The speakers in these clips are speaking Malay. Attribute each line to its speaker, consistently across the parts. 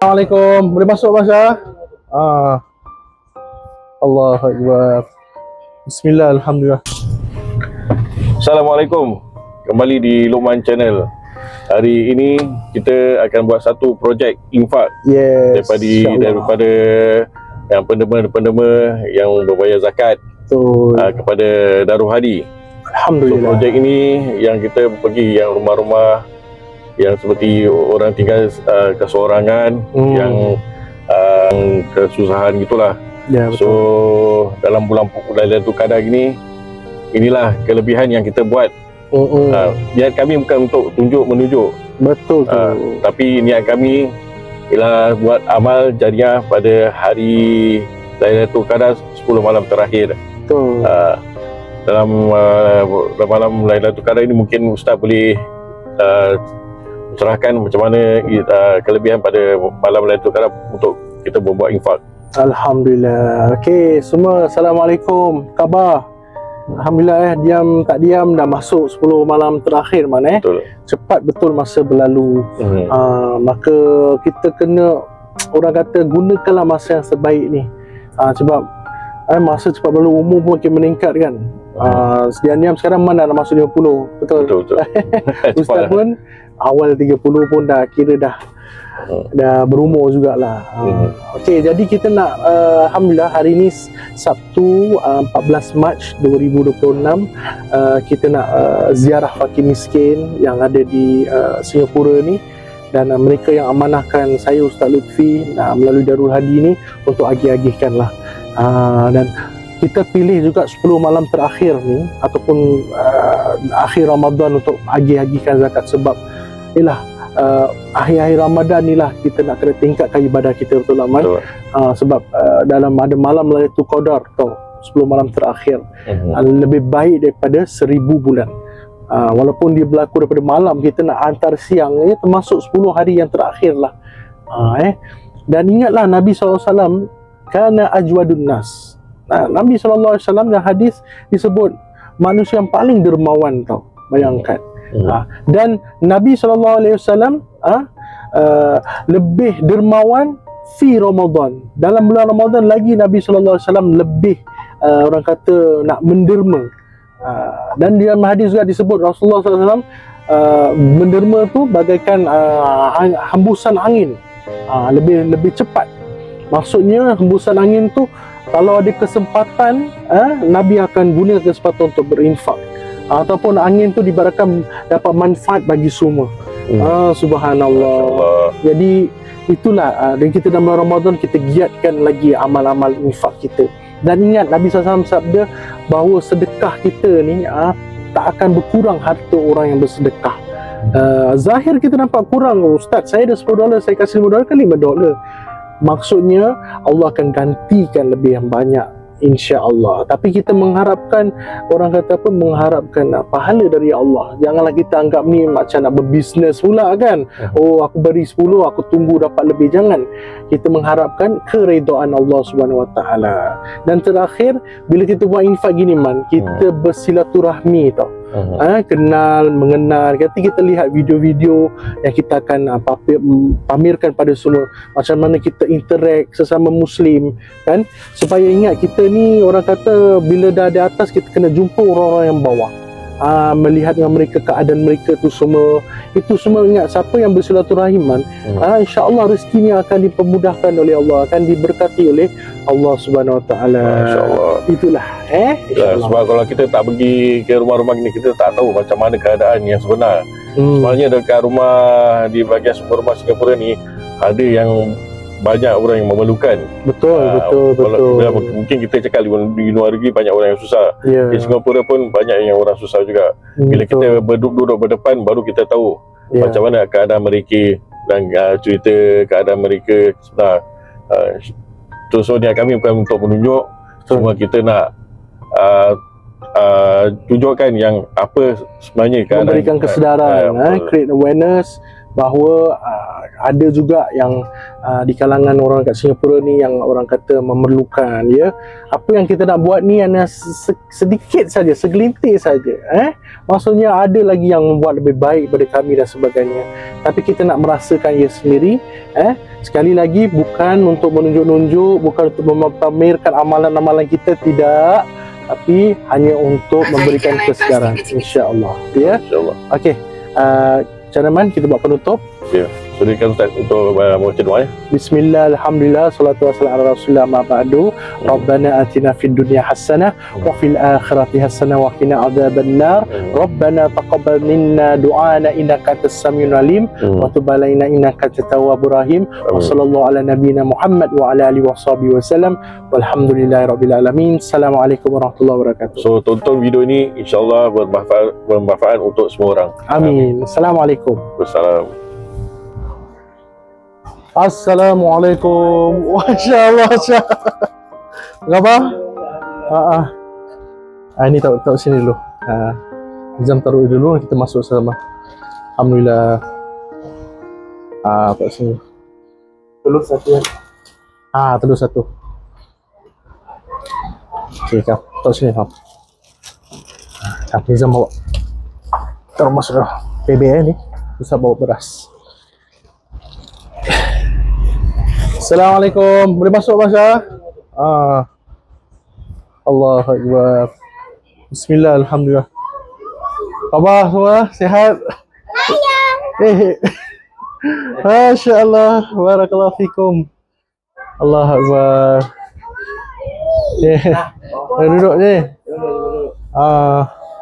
Speaker 1: Assalamualaikum. Boleh masuk Mas Syah? Allahu Akbar. Bismillah, Alhamdulillah.
Speaker 2: Assalamualaikum. Kembali di Luqman Channel. Hari ini kita akan buat satu projek infak
Speaker 1: Yes.
Speaker 2: daripada yang pendema-pendema yang berbayar zakat kepada Darul Hadi. So
Speaker 1: Alhamdulillah.
Speaker 2: projek ini yang kita pergi yang rumah-rumah yang seperti orang tinggal keseorangan, yang kesusahan gitulah.
Speaker 1: Ya, betul.
Speaker 2: So dalam bulan Lailatul Qadar gini, inilah kelebihan yang kita buat. Niat kami bukan untuk menunjuk,
Speaker 1: Betul tu.
Speaker 2: tapi niat kami ialah buat amal jariah pada hari Lailatul Qadar 10 malam terakhir.
Speaker 1: Betul.
Speaker 2: Dalam malam Lailatul Qadar ini mungkin Ustaz boleh cerahkan macam mana kelebihan pada malam Lailatul Qadar untuk kita membuat infak.
Speaker 1: Alhamdulillah. Okey, semua Assalamualaikum. Khabar? Alhamdulillah diam tak diam dah masuk 10 malam terakhir mana
Speaker 2: Betul.
Speaker 1: Cepat betul masa berlalu. Maka kita kena, orang kata, gunakanlah masa yang sebaik ni. Sebab masa cepat berlalu, umur pun makin meningkat kan. Diam-diam sekarang mana nak masuk 50. Betul.
Speaker 2: Betul.
Speaker 1: Ustaz pun awal 30 pun dah kira dah berumur jugalah. Okey, jadi kita nak alhamdulillah hari ni Sabtu 14 Mac 2026, kita nak ziarah fakir miskin yang ada di Singapura ni, dan mereka yang amanahkan saya Ustaz Lutfi melalui Darul Hadi ni untuk agih-agihkan lah. Dan kita pilih juga 10 malam terakhir ni ataupun akhir Ramadan untuk agih-agihkan zakat, sebab ialah akhir-akhir Ramadan ni lah kita nak kena tingkatkan ibadah kita, betul lah Man? Sebab dalam ada malam Lailatul Qadar tau, 10 malam terakhir lebih baik daripada 1000 bulan. Walaupun dia berlaku daripada malam, kita nak hantar siang, termasuk 10 hari yang terakhir lah. Dan ingatlah Nabi SAW kana ajwadun nas. Nabi SAW dalam hadis disebut manusia yang paling dermawan tau, bayangkan. Dan Nabi SAW lebih dermawan fi Ramadan. Dalam bulan Ramadan lagi Nabi SAW lebih orang kata nak menderma. Dan dalam hadis juga disebut Rasulullah SAW menderma tu bagaikan hembusan angin, lebih cepat. Maksudnya hembusan angin tu kalau ada kesempatan, Nabi akan guna kesempatan untuk berinfak, ataupun angin tu diibaratkan dapat manfaat bagi semua. Subhanallah. Jadi itulah, dan kita dalam Ramadan kita giatkan lagi amal-amal infak kita. Dan ingat Nabi SAW sabda bahawa sedekah kita ni tak akan berkurang harta orang yang bersedekah. Zahir kita nampak kurang, Ustaz saya ada $10, saya kasih $5 kan $5. Maksudnya Allah akan gantikan lebih yang banyak, insya-Allah. Tapi kita mengharapkan, orang kata apa, mengharapkan pahala dari Allah. Janganlah kita anggap ni macam nak berbisnes pula kan. Oh, aku beri 10, aku tunggu dapat lebih. Jangan. Kita mengharapkan keredaan Allah Subhanahu Wa Taala. Dan terakhir, bila kita buat infak gini Man, kita bersilaturahmi tau. Kenal, mengenal. Nanti kita lihat video-video yang kita akan pamerkan pada semua, macam mana kita interact sesama Muslim kan, supaya ingat kita ni, orang kata, bila dah di atas kita kena jumpa orang-orang yang bawah, melihat dengan mereka, keadaan mereka tu semua. Itu semua ingat, siapa yang bersilaturahim Man, insya-Allah rezekinya akan dipermudahkan oleh Allah, akan diberkati oleh Allah Subhanahu Wa Taala. Insya-Allah. Itulah
Speaker 2: Sebab kalau kita tak pergi ke rumah-rumah ni, kita tak tahu macam mana keadaan yang sebenar. Sebenarnya dekat rumah, di bahagian rumah Singapura ni ada yang banyak orang yang memerlukan.
Speaker 1: Betul.
Speaker 2: Mungkin kita cakap di luar negeri banyak orang yang susah. Di Singapura pun banyak yang orang susah juga. Bila kita duduk berdepan, baru kita tahu macam mana keadaan mereka, dan cerita keadaan mereka sebenar. So niat kami bukan untuk menunjuk, semua kita nak tunjukkan yang apa sebenarnya keadaan,
Speaker 1: memberikan kesedaran, create awareness bahawa ada juga yang di kalangan orang kat Singapura ni yang orang kata memerlukan, ya. Apa yang kita nak buat ni hanya sedikit saja, segelintir saja. Maksudnya ada lagi yang membuat lebih baik pada kami dan sebagainya. Tapi kita nak merasakan ia sendiri, Sekali lagi, bukan untuk menunjuk-nunjuk, bukan untuk memamerkan amalan-amalan kita, tidak, tapi hanya untuk memberikan kesegaran, insya-Allah. Ya.
Speaker 2: InsyaAllah.
Speaker 1: Okey. Canaman, kita buat penutup.
Speaker 2: Ya. Silakan Ustaz untuk membaca doa ya.
Speaker 1: Bismillah, alhamdulillah, salatu wassalamu ala rasulillah ma ba'du. Rabbana atina fid dunya hasanah wa fil akhirati hasanah wa qina adzabannar. Rabbana taqabbal minna du'ana innaka antas samiul alim wa tub alaina innaka antat tawwabur rahim. Wa sallallahu ala nabiyyina Muhammad wa ala alihi washabihi wasallam. Walhamdulillahirabbil alamin. Assalamualaikum warahmatullahi wabarakatuh.
Speaker 2: So tonton video ini, insya-Allah bermanfaat untuk semua orang.
Speaker 1: Amin. Assalamualaikum.
Speaker 2: Wassalam.
Speaker 1: Assalamualaikum. Masya-Allah. Apa? Ini taruh sini dulu. Jam taruh dulu, kita masuk sama. Alhamdulillah. Taruh sini. Telur satu. Telur satu. Okey, kau taruh sini kau. Nizam bawa. Taruh masuk dah. PBN ni. Bisa bawa beras. Assalamualaikum. Boleh masuk Masya? Allahu Akbar. Bismillah, alhamdulillah. Khabar semua? Sihat? Masya Allah. Barakallahu fikum. Allahu Akbar. Duduk je.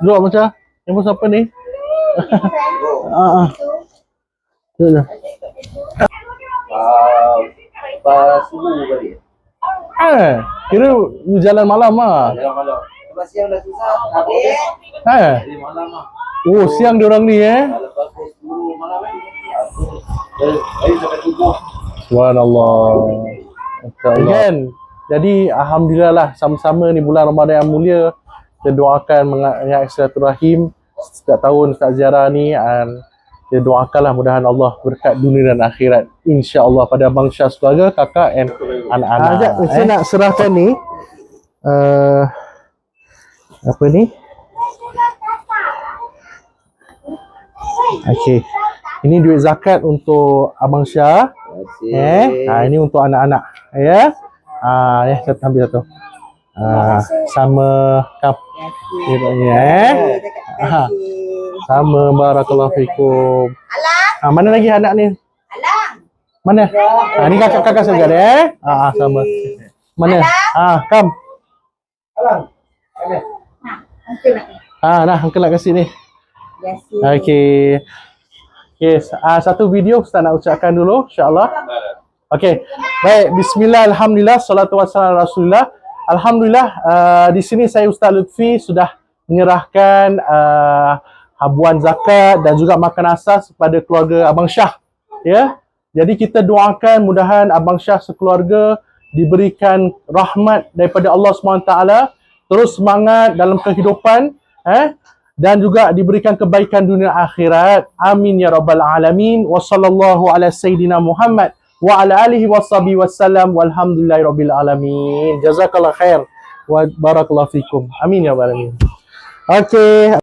Speaker 1: Duduk Masya. Yang pun siapa ni? Duduk.
Speaker 3: Pas subuh kali.
Speaker 1: Kira jalan malam ah.
Speaker 3: Jalan malam. Lepas siang dah susah. Habis.
Speaker 1: Jadi
Speaker 3: malam ah.
Speaker 1: Oh, siang dia orang ni
Speaker 3: Lepas pukul 10 malam Jadi sampai subuh.
Speaker 1: Subhanallah. Kan? Jadi alhamdulillah lah, sama-sama ni bulan Ramadan yang mulia, kita doakan mengenai silaturahim setiap tahun Ustaz Ziarah ni, kita doakanlah mudahan Allah berkat dunia dan akhirat, insya-Allah, pada Abang Syah keluarga, kakak dan anak-anak. Saya nak serahkan ni apa ni? Okey. Ini duit zakat untuk Abang Syah. Ini untuk anak-anak. Ya. Saya ambil satu. Sama kap. Sama, barakallahu fikum. Mana lagi anak ni? Mana? Ni kakak saya ada sama. Mana? Kam. Nah, uncle nak kasih ni. Okey. Satu video Ustaz nak ucapkan dulu, insya-Allah. Okey. Baik, bismillah, alhamdulillah, salatu wassalamu ala Rasulillah. Alhamdulillah, di sini saya Ustaz Lutfi sudah menyerahkan habuan zakat dan juga makan asas kepada keluarga Abang Syah. Ya. Jadi kita doakan mudahan Abang Syah sekeluarga diberikan rahmat daripada Allah SWT, terus semangat dalam kehidupan, dan juga diberikan kebaikan dunia akhirat. Amin ya rabbal alamin. Wa sallallahu ala sayyidina Muhammad wa ala alihi washabihi wasallam walhamdulillahi rabbil alamin. Jazakallah khair wa barakallahu fikum. Amin ya rabbal alamin. Okey.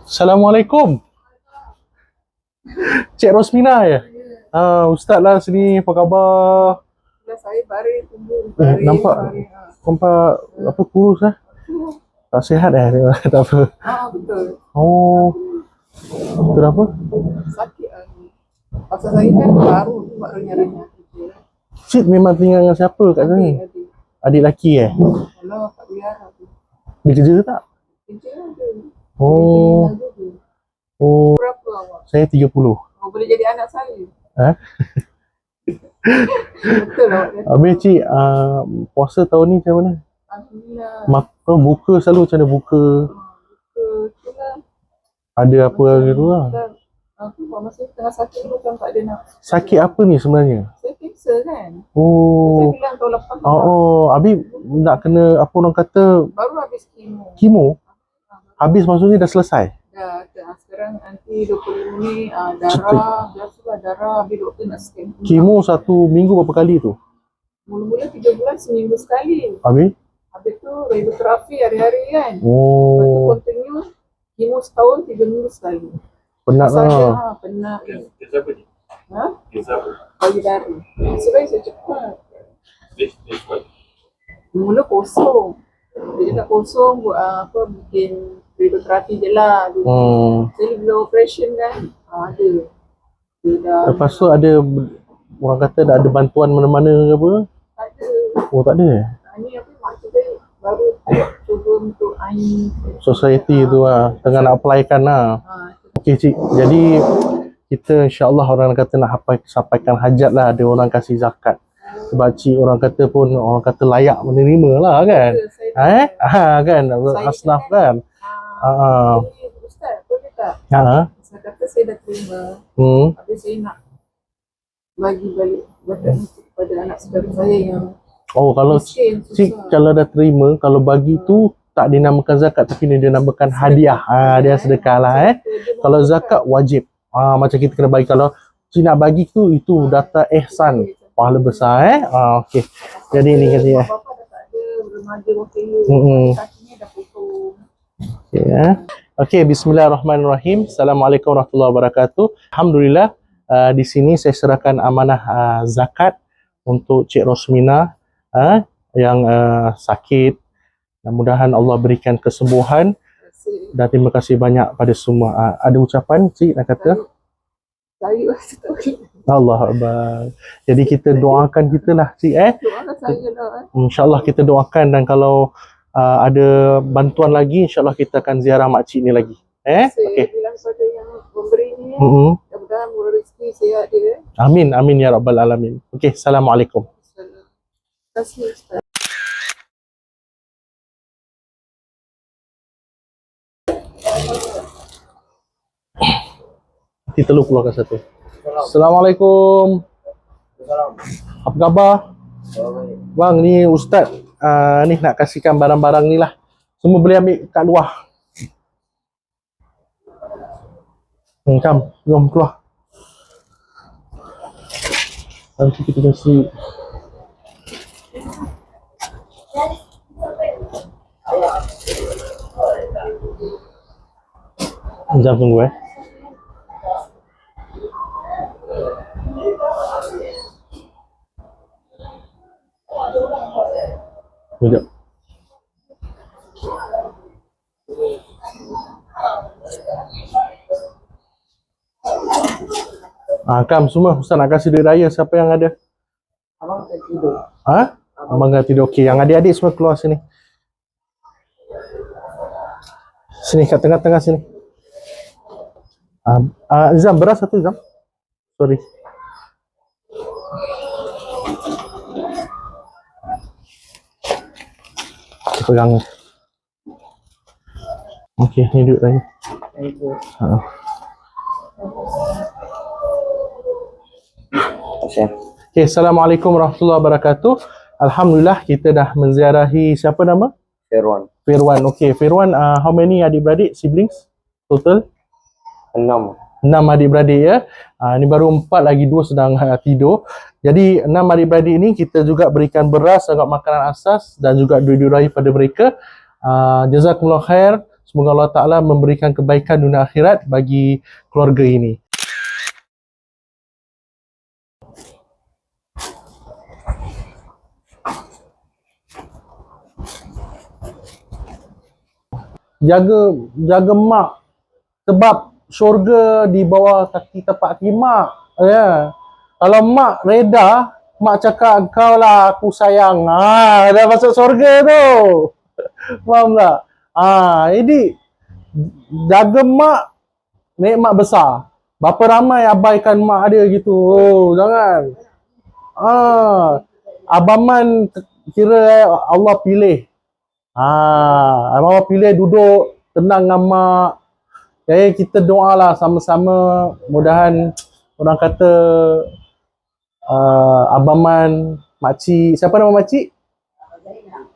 Speaker 1: Assalamualaikum. Cik Rosmina ya? Ustaz lah sini, apa khabar?
Speaker 4: Saya baring tunggu.
Speaker 1: Nampak apa kurus tak sihat tak apa.
Speaker 4: Betul.
Speaker 1: Oh. Kenapa?
Speaker 4: Sakit pasal saya kan baru nyaranya.
Speaker 1: Cik memang tinggal dengan siapa kat sini? Adik lelaki
Speaker 4: Kalau tak biar aku.
Speaker 1: Dia kerja tak?
Speaker 4: Kerja ada.
Speaker 1: Oh.
Speaker 4: Berapa awak?
Speaker 1: Saya 30.
Speaker 4: Boleh jadi anak saya. Betul awak.
Speaker 1: Habis cik, puasa tahun ni macam mana?
Speaker 4: Alhamdulillah.
Speaker 1: Buka selalu macam mana buka?
Speaker 4: Itulah.
Speaker 1: Ada apa gitu lah.
Speaker 4: Aku masa tengah sakit dulu kan tak ada nak.
Speaker 1: Sakit apa ni sebenarnya?
Speaker 4: Saya kanser kan.
Speaker 1: Oh.
Speaker 4: Saya bilang tahun lepas.
Speaker 1: Habis nak kena apa orang kata
Speaker 4: Baru habis kemo.
Speaker 1: kemo? Habis maksudnya dah selesai?
Speaker 4: Dah sekarang nanti 25 ni darah, biasalah darah, habis doktor nak scan.
Speaker 1: Kemo 1 minggu berapa kali tu?
Speaker 4: Mula-mula 3 bulan seminggu sekali.
Speaker 1: Habis?
Speaker 4: Habis tu radioterapi hari-hari kan. Lepas tu
Speaker 1: Oh,
Speaker 4: continue, kemo setahun 3 minggu sekali.
Speaker 1: penat
Speaker 4: Pasal dia,
Speaker 1: lah.
Speaker 4: penat.
Speaker 3: Kes apa ni?
Speaker 4: Ha?
Speaker 3: Kes apa?
Speaker 4: Payudara. Sebenarnya saya cepat.
Speaker 3: Kes apa?
Speaker 4: Mula kosong. Dia cakap kosong, buat bikin radioterapi je lah. Jadi bila operation kan, ada. Dia dah
Speaker 1: Lepas tu ada orang kata dah ada bantuan mana-mana ke apa?
Speaker 4: tak ada.
Speaker 1: Oh, tak ada.
Speaker 4: Ni apa makcik saya baru cuba untuk air.
Speaker 1: Society tu lah tengah nak apply kan lah. Okey cik, jadi kita insyaAllah orang kata nak sampaikan hajat lah, ada orang kasih zakat. Sebab cik orang kata pun orang kata layak menerima lah kan. Kan asnaf kan.
Speaker 4: Ustaz, boleh tak? Saya kata saya dah terima. Habis saya nak bagi balik kepada anak saudara saya yang
Speaker 1: Oh, kalau
Speaker 4: miskin,
Speaker 1: cik
Speaker 4: susah.
Speaker 1: kalau dah terima, kalau bagi tu tak dinamakan zakat tapi dia dinamakan hadiah. Dia sedekah lah Kalau zakat wajib. Macam kita kena bagi. Kalau cik nak bagi tu, itu data ihsan, pahala besar okey. Jadi ni katanya.
Speaker 4: Bapa dah tak ada, remaja wakil. Kakinya dah potong.
Speaker 1: Okey, bismillahirrahmanirrahim. Assalamualaikum warahmatullahi wabarakatuh. Alhamdulillah, di sini saya serahkan amanah zakat untuk Cik Rosmina yang sakit. Mudah-mudahan Allah berikan kesembuhan dan terima kasih banyak pada semua. Ada ucapan cik nak kata?
Speaker 4: Saya
Speaker 1: Allah Akbar. Jadi kita doakan kita lah cik
Speaker 4: doakan saya lah.
Speaker 1: InsyaAllah kita doakan, dan kalau ada bantuan lagi, insyaAllah kita akan ziarah makcik ni lagi.
Speaker 4: Saya
Speaker 1: Okey.
Speaker 4: bilang pada yang memberi ni, mudah-mudahan murah rezeki sihat dia.
Speaker 1: Amin, amin ya rabbal alamin. Okey, Assalamualaikum.
Speaker 4: Terima kasih Ustaz.
Speaker 1: Nanti telur keluarkan satu. Assalamualaikum. Apa khabar? Bang, ni Ustaz ni nak kasihkan barang-barang ni lah. Semua boleh ambil kat luar. Jom keluar. Nanti kita kasih. Sekejap tunggu Sekejap. Kam semua Ustaz nak kasih duit raya, siapa yang ada?
Speaker 4: Abang tak tidur.
Speaker 1: Abang dah tidur. Okey, yang adik-adik semua keluar sini. Sini kat tengah-tengah sini. Zam, beras satu Zam. Sorry. Pegang. Okey, ni duit raya. Okay, Assalamualaikum warahmatullahi wabarakatuh. Alhamdulillah kita dah menziarahi siapa nama? Firwan. Okay, Firwan, how many adik-beradik, siblings? Total?
Speaker 5: 6
Speaker 1: adik-beradik ya. Ni baru 4 lagi 2 sedang tidur. Jadi 6 adik-beradik ni kita juga berikan beras dan makanan asas dan juga duit-duit raya pada mereka. Jazakumullah khair. Semoga Allah Ta'ala memberikan kebaikan dunia akhirat bagi keluarga ini. Jaga mak, sebab syurga di bawah kaki tapak kaki mak. Kalau mak reda, mak cakap kau lah aku sayang, dah masuk syurga tu. Faham tak? Jadi jaga mak, nikmat besar. Berapa ramai abaikan mak dia gitu. Jangan. Abang Man kira Allah pilih. Allah pilih duduk tenang dengan mak. Jadi kita doalah sama-sama, mudahan orang kata Abang Man, makcik, siapa nama makcik?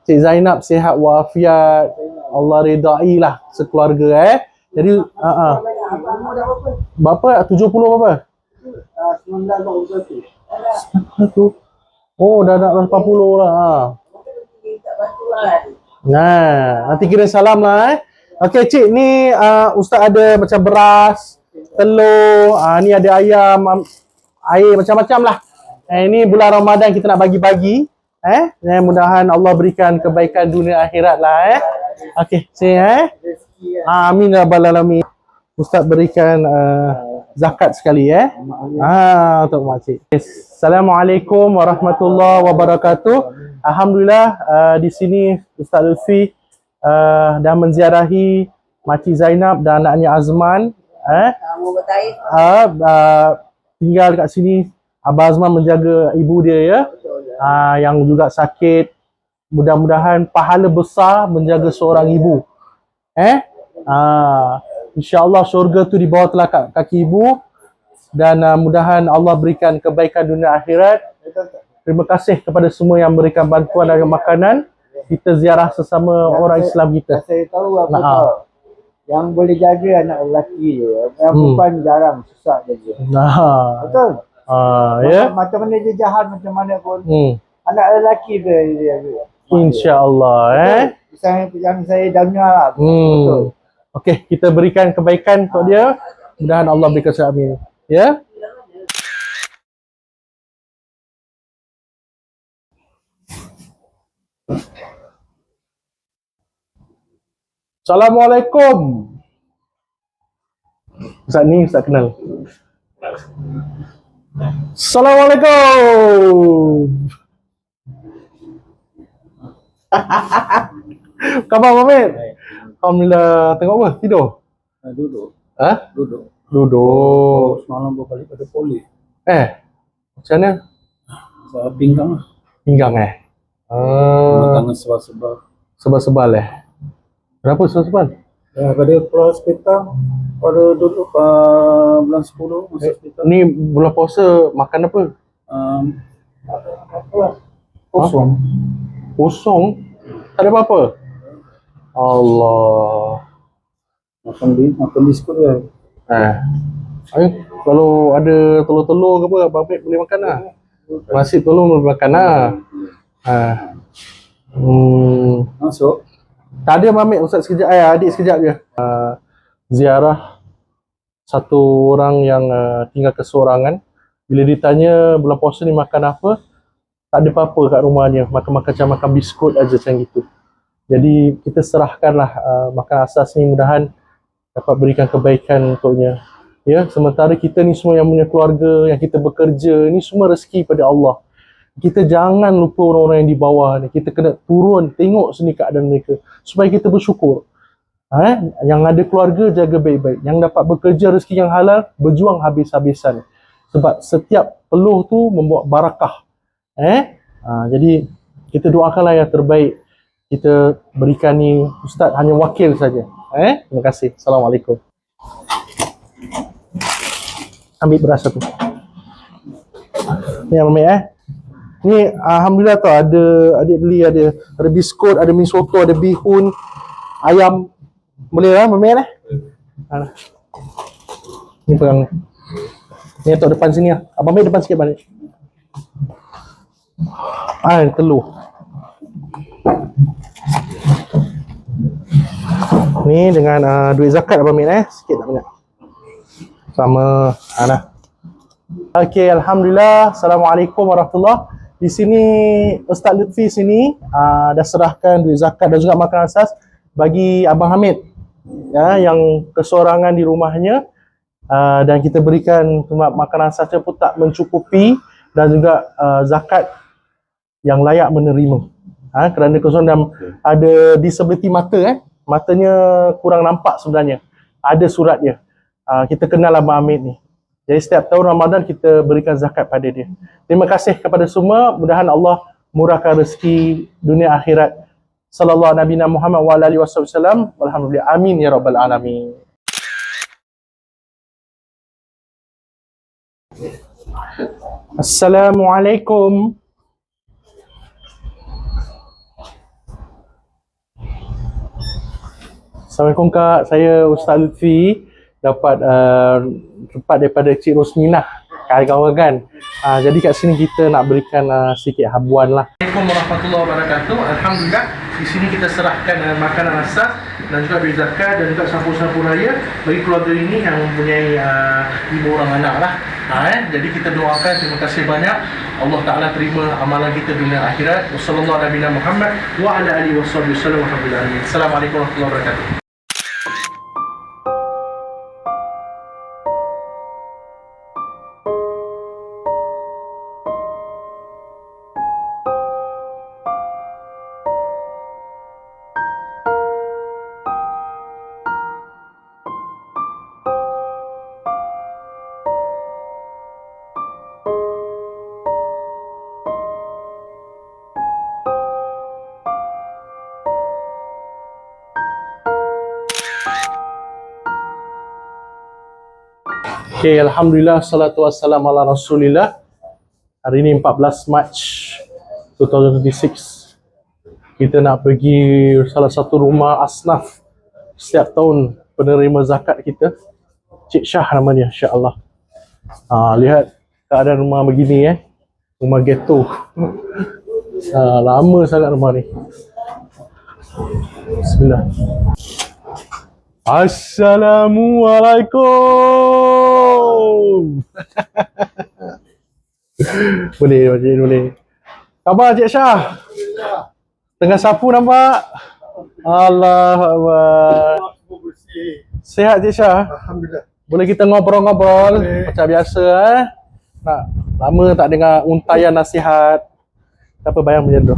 Speaker 1: Cik Zainab sihat walafiat, Allah redai lah sekeluarga Jadi Berapa? 70 berapa?
Speaker 3: 1921.
Speaker 1: Satu. Oh, dah nak 80 lah. Ha. Nah, nanti kirim salam lah Okey cik, ni Ustaz ada macam beras, telur, ni ada ayam, air macam-macam lah. Ini bulan Ramadan kita nak bagi-bagi. Mudah-mudahan Allah berikan kebaikan dunia akhirat lah Okey, cik amin ya rabbal alamin. Ustaz berikan zakat sekali untuk makcik. Assalamualaikum warahmatullahi wabarakatuh. Alhamdulillah di sini Ustaz Lutfi dah menziarahi Makcik Zainab dan anaknya Azman. Tinggal kat sini. Abah Azman menjaga ibu dia yang juga sakit. Mudah-mudahan pahala besar menjaga seorang ibu. InsyaAllah syurga tu di bawah telapak kaki ibu. Dan mudahan Allah berikan kebaikan dunia akhirat. Terima kasih kepada semua yang memberikan bantuan dan makanan. Kita ziarah sesama orang Islam kita.
Speaker 3: Saya tahu apa tahu. Yang boleh jaga anak lelaki je. Yang perempuan jarang, susah jaga. Betul? Macam mana dia jahat, macam mana pun. Anak lelaki dia.
Speaker 1: InsyaAllah
Speaker 3: Yang saya dengar lah. Betul.
Speaker 1: Okey, kita berikan kebaikan untuk dia. Mudahan Allah berikan amin. Ya. Assalamualaikum. Ustaz ni Ustaz kenal. Assalamualaikum. Khabar Muhammad? Alhamdulillah. Tengok apa? Tidur?
Speaker 3: Duduk.
Speaker 1: Duduk.
Speaker 3: Semalam berbalik pada polis.
Speaker 1: Macam mana?
Speaker 3: Pinggang lah.
Speaker 1: Pinggang
Speaker 3: Tangan sebal-sebal.
Speaker 1: Sebal-sebal Berapa sebal-sebal?
Speaker 3: Pada hospital pada duduk bulan 10 masuk hospital.
Speaker 1: Ni bulan puasa makan apa? Kosong? Tak ada apa-apa? Allah.
Speaker 3: Makan biskut dia.
Speaker 1: Kalau ada telur-telur ke apa, Abang Ahmed boleh makan lah. Nasi telur boleh makan lah.
Speaker 3: Masuk.
Speaker 1: Tak ada Abang Ahmed, Ustaz sekejap, adik sekejap je. Ziarah satu orang yang tinggal kesorangan. Bila ditanya bulan puasa ni makan apa, tak ada apa-apa kat rumahnya. Makan biskut aja macam gitu. Jadi kita serahkanlah makan asas ni, mudahan dapat berikan kebaikan untuknya. Ya, sementara kita ni semua yang punya keluarga, yang kita bekerja, ni semua rezeki pada Allah. Kita jangan lupa orang-orang yang di bawah ni. Kita kena turun, tengok sini keadaan mereka supaya kita bersyukur. Yang ada keluarga, jaga baik-baik. Yang dapat bekerja rezeki yang halal, berjuang habis-habisan. Sebab setiap peluh tu membawa barakah. Jadi kita doakanlah yang terbaik. Kita berikan ni, Ustaz hanya wakil saja. Terima kasih. Assalamualaikum. Ambil beras satu. Ni Amir Ni alhamdulillah tau, ada adik beli, ada biskut, ada mi soto, ada bihun, ayam. Boleh lah Amir Ni pegang. Ni letak depan sini lah. Abang Amir depan sikit balik. Telur. Ni dengan duit zakat Abang Amir sikit tak banyak. Sama Ana. Okey, alhamdulillah. Assalamualaikum warahmatullahi. Di sini Ustaz Lutfi sini dah serahkan duit zakat dan juga makan asas bagi Abang Hamid yang kesorangan di rumahnya, dan kita berikan makan asasnya pun tak mencukupi, dan juga zakat yang layak menerima. Kerana kesorangan ada disability mata, matanya kurang nampak sebenarnya. Ada suratnya. Kita kenal Abang Hamid ni. Jadi setiap tahun Ramadan kita berikan zakat pada dia. Terima kasih kepada semua. Mudahan Allah murahkan rezeki dunia akhirat. Sallallahu Nabi Muhammad wa alihi wasallam. Alhamdulillah. Amin ya rabbal alamin. Assalamualaikum. Assalamualaikum Kak. Saya Ustaz Lutfi. dapat tempat daripada Cik Rosminah, kawan-kawan kan. Jadi kat sini kita nak berikan sikit habuan lah. Assalamualaikum warahmatullahi wabarakatuh. Alhamdulillah, di sini kita serahkan makanan asas dan juga beri zakat dan juga sampul-sampul raya bagi keluarga ini yang mempunyai 5 orang anak lah. Jadi kita doakan, terima kasih banyak. Allah Ta'ala terima amalan kita dunia akhirat. Wassalamualaikum warahmatullahi Muhammad wa ala alihi wasallam. Assalamualaikum warahmatullahi wabarakatuh. Okay, Alhamdulillah, salatu wassalamu ala Rasulillah. Hari ini 14 Mac 2026. Kita nak pergi salah satu rumah asnaf setiap tahun penerima zakat kita. Cik Syah namanya, insya-Allah. Lihat keadaan rumah begini rumah ghetto. Lama sangat rumah ni. Bismillah. Assalamualaikum. Boleh. Khabar Cik Syah? Tengah sapu nampak? Allah Akbar. Sihat Cik Syah?
Speaker 3: Alhamdulillah.
Speaker 1: Boleh kita ngobrol-ngobrol macam biasa Nak lama tak dengar untayan nasihat. Apa bayang macam tu?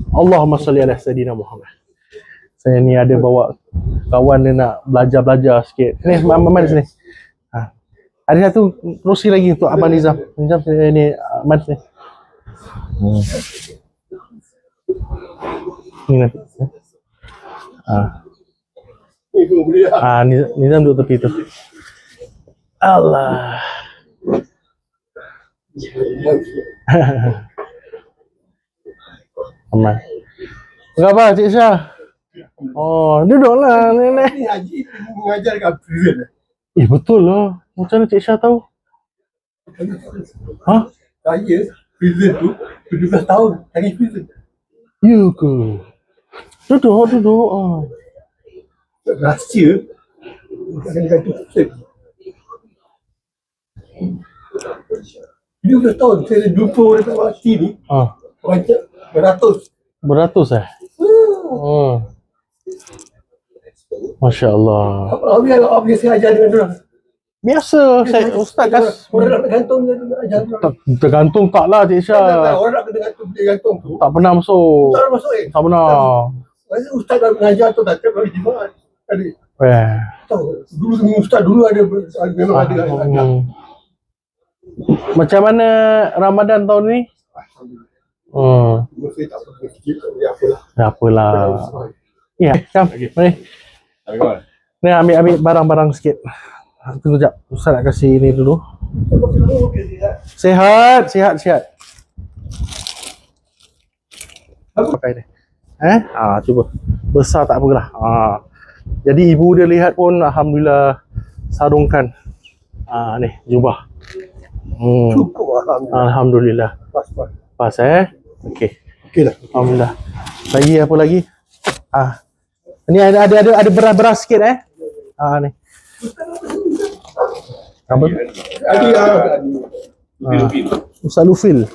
Speaker 1: Allahumma salli ala Sayyidina Muhammad. Saya ni ada bawa kawan dia nak belajar sikit. Ni Aman sini. Ada satu kerusi lagi untuk Abang Nizam. Nizam ni Aman sini. Ni nanti. Nizam duduk tepi tu. Allah. Aman. Apa khabar Cik Syah? Oh, duduklah nenek.
Speaker 3: Ni Haji mengajar kat prison.
Speaker 1: Betul lah. Macam mana Cik Syah tahu?
Speaker 3: Saya prison tu 17 tahun lagi prison.
Speaker 1: Ya ke? Duduk.
Speaker 3: Rahsia akan gantung prison. 17 tahun saya jumpa orang tak mati ni. Banyak beratus.
Speaker 1: Beratus Masya Allah.
Speaker 3: Apa yang saya ajar dengan orang?
Speaker 1: Biasa, saya Ustaz
Speaker 3: Orang nak gantung dia ajar orang.
Speaker 1: tergantung tak lah Cik Syah.
Speaker 3: Orang nak kena gantung tu.
Speaker 1: Tak pernah masuk.
Speaker 3: Tak masuk
Speaker 1: Tak pernah.
Speaker 3: Masa Ustaz dah mengajar tu tak tiap kali jemaat. Tadi. Tahu. Dulu Ustaz dulu ada memang ada.
Speaker 1: Macam mana Ramadan tahun ni?
Speaker 3: Saya tak pernah fikir
Speaker 1: Apalah. Ya, mari. Ni ambil barang-barang sikit. Tunggu sekejap. Ustaz nak kasih ini dulu. Sihat. Pakai ni. Cuba. Besar tak apalah. Jadi ibu dia lihat pun alhamdulillah sarungkan. Ni jubah.
Speaker 3: Cukup
Speaker 1: Alhamdulillah. Pas Okey.
Speaker 3: Okey dah.
Speaker 1: Alhamdulillah. Lagi apa lagi? Ni ada beras sikit ni. Apa? Ustaz Lufil.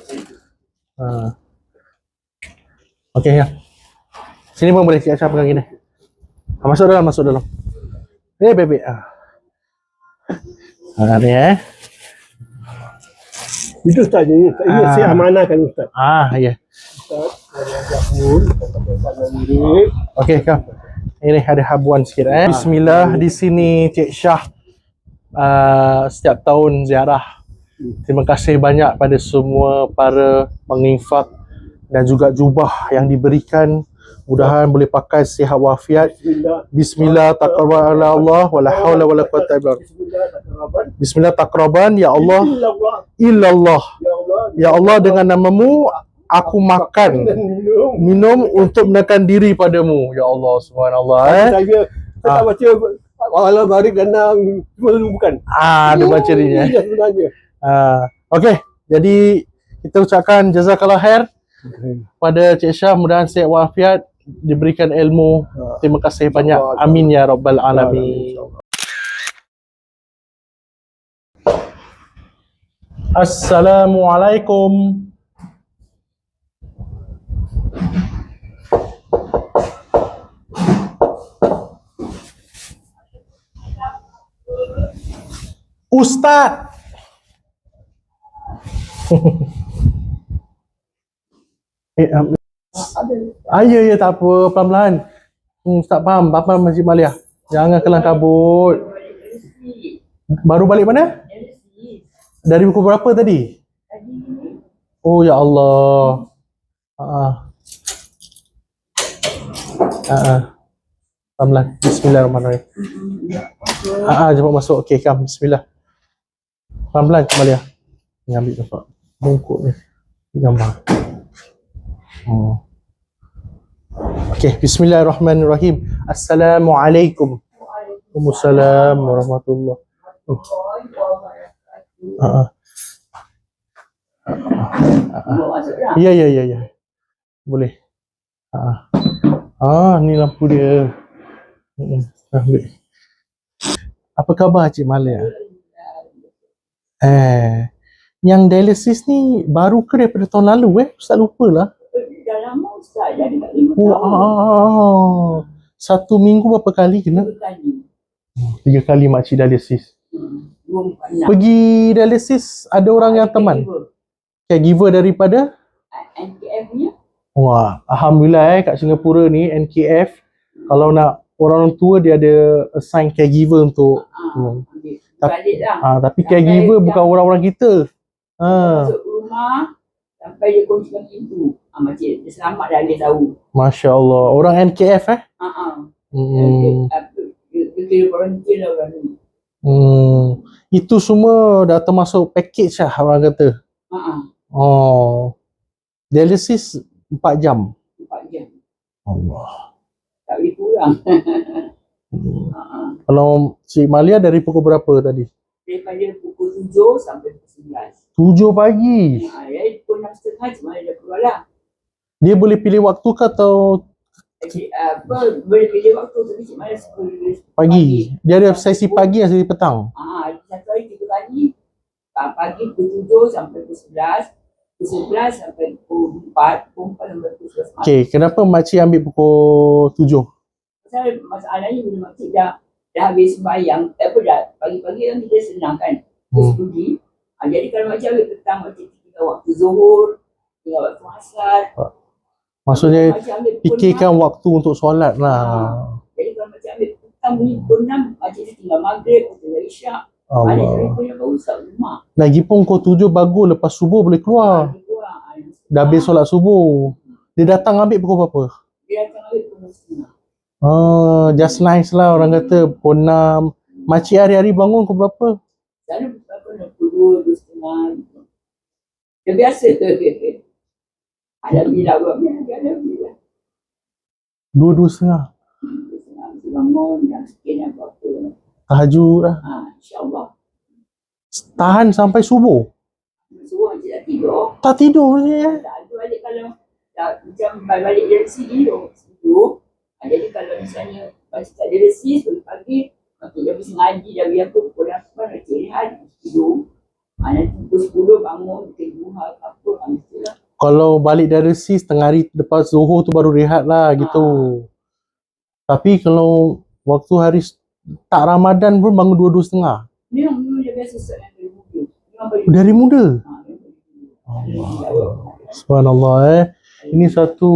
Speaker 1: Okey ya. Sini pun boleh siap-siap pegang gini. Masuk dalam. Bebek. Ni
Speaker 3: Itu Ustaz je. Ini saya amanahkan Ustaz.
Speaker 1: Ya.
Speaker 3: Ustaz,
Speaker 1: Okey, kau. Ini ada habuan sikit Bismillah, di sini Cik Syah setiap tahun ziarah. Terima kasih banyak pada semua para penginfak dan juga jubah yang diberikan. Mudahan boleh pakai sihat wafiat. Bismillah taqabbal Allah wala haula wala quwwata illa billah. Bismillah taqraban ya Allah illallah. Ya Allah, dengan namamu aku makan minum untuk menekan diri padamu. Ya Allah, subhanallah.
Speaker 3: Saya tak baca
Speaker 5: malam hari ganang cuma dulu bukan.
Speaker 1: Ada baca dirinya.
Speaker 5: Ya sebenarnya.
Speaker 1: Okey, jadi kita ucapkan jazakallah khair pada Cik Syah, mudahan sihat walafiat, diberikan ilmu. Terima kasih banyak. Amin ya rabbal alamin. Assalamualaikum. Ustaz. Ya, tak apa, pelan-pelan. Ustaz faham, apa Masjid Maliah. Jangan kelang kabut. Baru balik mana? Dari pukul berapa tadi? Oh ya Allah. Pelan-pelan. Bismillahirrahmanirrahim. Cepat masuk. Okey, kam. Bismillah. Pelan-pelan Cik Maliah. Ni ambil nampak. Bungkuk ni. Gambar. Okey, bismillahirrahmanirrahim. Assalamualaikum. Waalaikumsalam warahmatullahi. Ya. Boleh. Ni lampu dia. Ambil. Apa khabar Cik Maliah? Yang dialisis ni baru ke daripada tahun lalu Ustaz lupa lah.
Speaker 4: Dah lama Ustaz, dah dekat 5 tahun.
Speaker 1: Satu minggu berapa kali kena?
Speaker 4: 3 kali.
Speaker 1: 3 kali makcik dialisis.
Speaker 4: 2, 4, 6.
Speaker 1: Pergi dialisis ada orang yang teman? Caregiver daripada?
Speaker 4: NKF punya.
Speaker 1: Wah, Alhamdulillah kat Singapura ni NKF kalau nak orang tua dia ada assign caregiver untuk tapi caregiver bukan orang-orang kita.
Speaker 4: Masuk rumah sampai dia kongsikan pintu. Makcik dia selamat dah dia tahu.
Speaker 1: Masya-Allah. Orang NKF
Speaker 4: Dia kira volunteer lah orang ni.
Speaker 1: Itu semua dah termasuk package lah orang kata. Dialisis 4 jam.
Speaker 4: 4 jam.
Speaker 1: Allah.
Speaker 4: Tak boleh kurang.
Speaker 1: Kalau Cik Maliah dari pukul berapa tadi?
Speaker 4: Daripada pukul 7 sampai pukul 11.
Speaker 1: 7 pagi.
Speaker 4: Jadi pukul 6.30 Cik Maliah dah keluar lah.
Speaker 1: Dia boleh pilih waktu ke atau
Speaker 4: boleh pilih waktu tapi Cik Maliah suka
Speaker 1: pagi? Dia ada sesi pagi dan sesi petang.
Speaker 4: Satu hari 3 kali. Pagi pukul 7 sampai pukul 11. Pukul 11 sampai pukul 4. Pukul 4 sampai pukul 11.
Speaker 1: Okey, kenapa makcik ambil pukul 7?
Speaker 4: Pasal masalahnya bila makcik dah habis sembahyang, pagi-pagi kan kita senang kan. Terus pergi. Jadi kalau makcik ambil petang, makcik tinggal waktu zuhur, tinggal waktu asar.
Speaker 1: Maksudnya fikirkan waktu untuk solat lah.
Speaker 4: Jadi kalau makcik ambil petang bunyi pukul 6, makcik tinggal maghrib, tinggal isyak.
Speaker 1: Allah.
Speaker 4: Punya baru start rumah.
Speaker 1: Lagipun pukul 7 bagus, lepas subuh boleh keluar. Dah habis solat subuh. Dia datang ambil pukul berapa?
Speaker 4: Dia datang ambil pukul 9.
Speaker 1: Just nice lah orang kata pukul 6. Makcik hari-hari bangun pukul berapa?
Speaker 4: Selalu pukul 2, 2.30. Dia biasa. Alhamdulillah buatnya. Alhamdulillah.
Speaker 1: 2, 2.30.
Speaker 4: 2.30 bangun jam sekian apa-apa.
Speaker 1: Tahajud lah.
Speaker 4: InsyaAllah.
Speaker 1: Tahan sampai subuh?
Speaker 4: Subuh makcik dah tidur.
Speaker 1: Tak tidur je
Speaker 4: Tak ada balik kalau macam balik dari sini tidur. Jadi kalau misalnya masih tak ada resi, pagi makcik dah habis ngaji, dah biar pukul 8, makcik rehat, tidur. Nanti pukul 10 bangun, bikin duha ke apa, mestilah.
Speaker 1: Kalau balik dari sis tengah hari lepas zuhur tu baru rehat lah gitu. Tapi kalau waktu hari tak Ramadan pun bangun 2-2.30.
Speaker 4: Memang dia biasa solat dari muda.
Speaker 1: Dari muda? Subhanallah Ini satu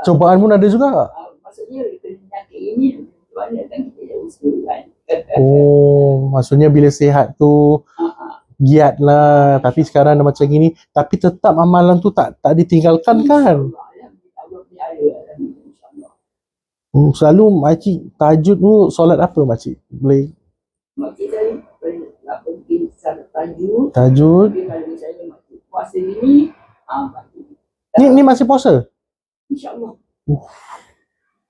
Speaker 1: cobaan pun ada juga.
Speaker 4: Maksudnya penyakit ini mana kan kita dah usulkan.
Speaker 1: Maksudnya bila sihat tu giat lah. Tapi sekarang dah macam gini. Tapi tetap amalan tu tak ditinggalkan kan? Selalu makcik tahajud tu solat apa makcik? Boleh?
Speaker 4: Makcik saya pergi solat tahajud.
Speaker 1: Tahajud.
Speaker 4: Tapi kalau misalnya makcik puasa ni,
Speaker 1: Ni masih puasa?
Speaker 4: InsyaAllah.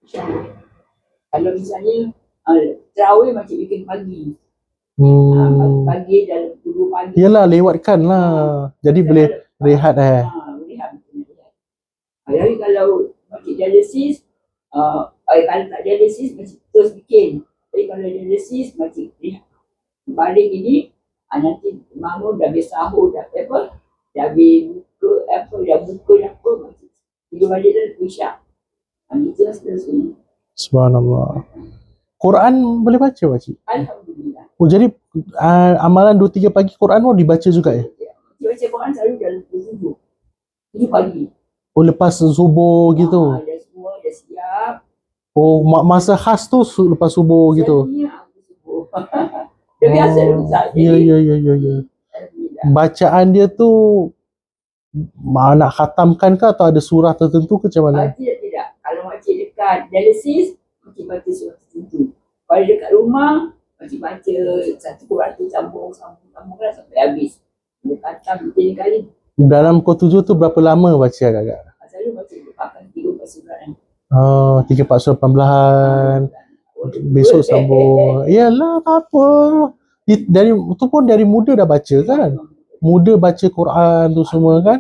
Speaker 4: InsyaAllah. Kalau misalnya terawih macam bikin pagi. Pagi dalam 7 pagi.
Speaker 1: Yelah, lewatkan lah. Jadi boleh rehat
Speaker 4: Rehat. Jadi kalau macam dialisis, kalau tak dialisis macam terus bikin. Tapi kalau dialisis macam rehat. Balik ini, nanti bangun dah habis sahur, dah apa, dah habis buka apa, macam tidur balik dah isyak. Itu lah seterusnya.
Speaker 1: Subhanallah. Quran boleh baca pakcik?
Speaker 4: Alhamdulillah.
Speaker 1: Oh, jadi amalan 2-3 pagi Quran pun dibaca juga ya?
Speaker 4: Dia baca Quran selalu dalam pukul 7 pagi.
Speaker 1: Oh, lepas subuh gitu?
Speaker 4: Dah semua, dah siap.
Speaker 1: Oh, masa khas tu lepas subuh gitu?
Speaker 4: Selalunya aku subuh. Dia biasa Ustaz.
Speaker 1: Ya.
Speaker 4: Alhamdulillah.
Speaker 1: Bacaan dia tu nak khatamkan ke atau ada surah tertentu ke macam mana?
Speaker 4: Tidak. Kalau makcik dekat dialisis, makcik baca surah tertentu. Kalau dekat rumah, makcik baca satu Quran tu sambung lah sampai habis. Dia khatam 3 kali.
Speaker 1: Dalam pukul 7 tu berapa lama baca agak-agak?
Speaker 4: Selalu makcik akan 3-4 surah.
Speaker 1: Oh, 3-4 surah perlahan. Besok sambung. Yalah, tak apa. Tu pun dari muda dah baca kan? Muda baca Quran tu semua kan?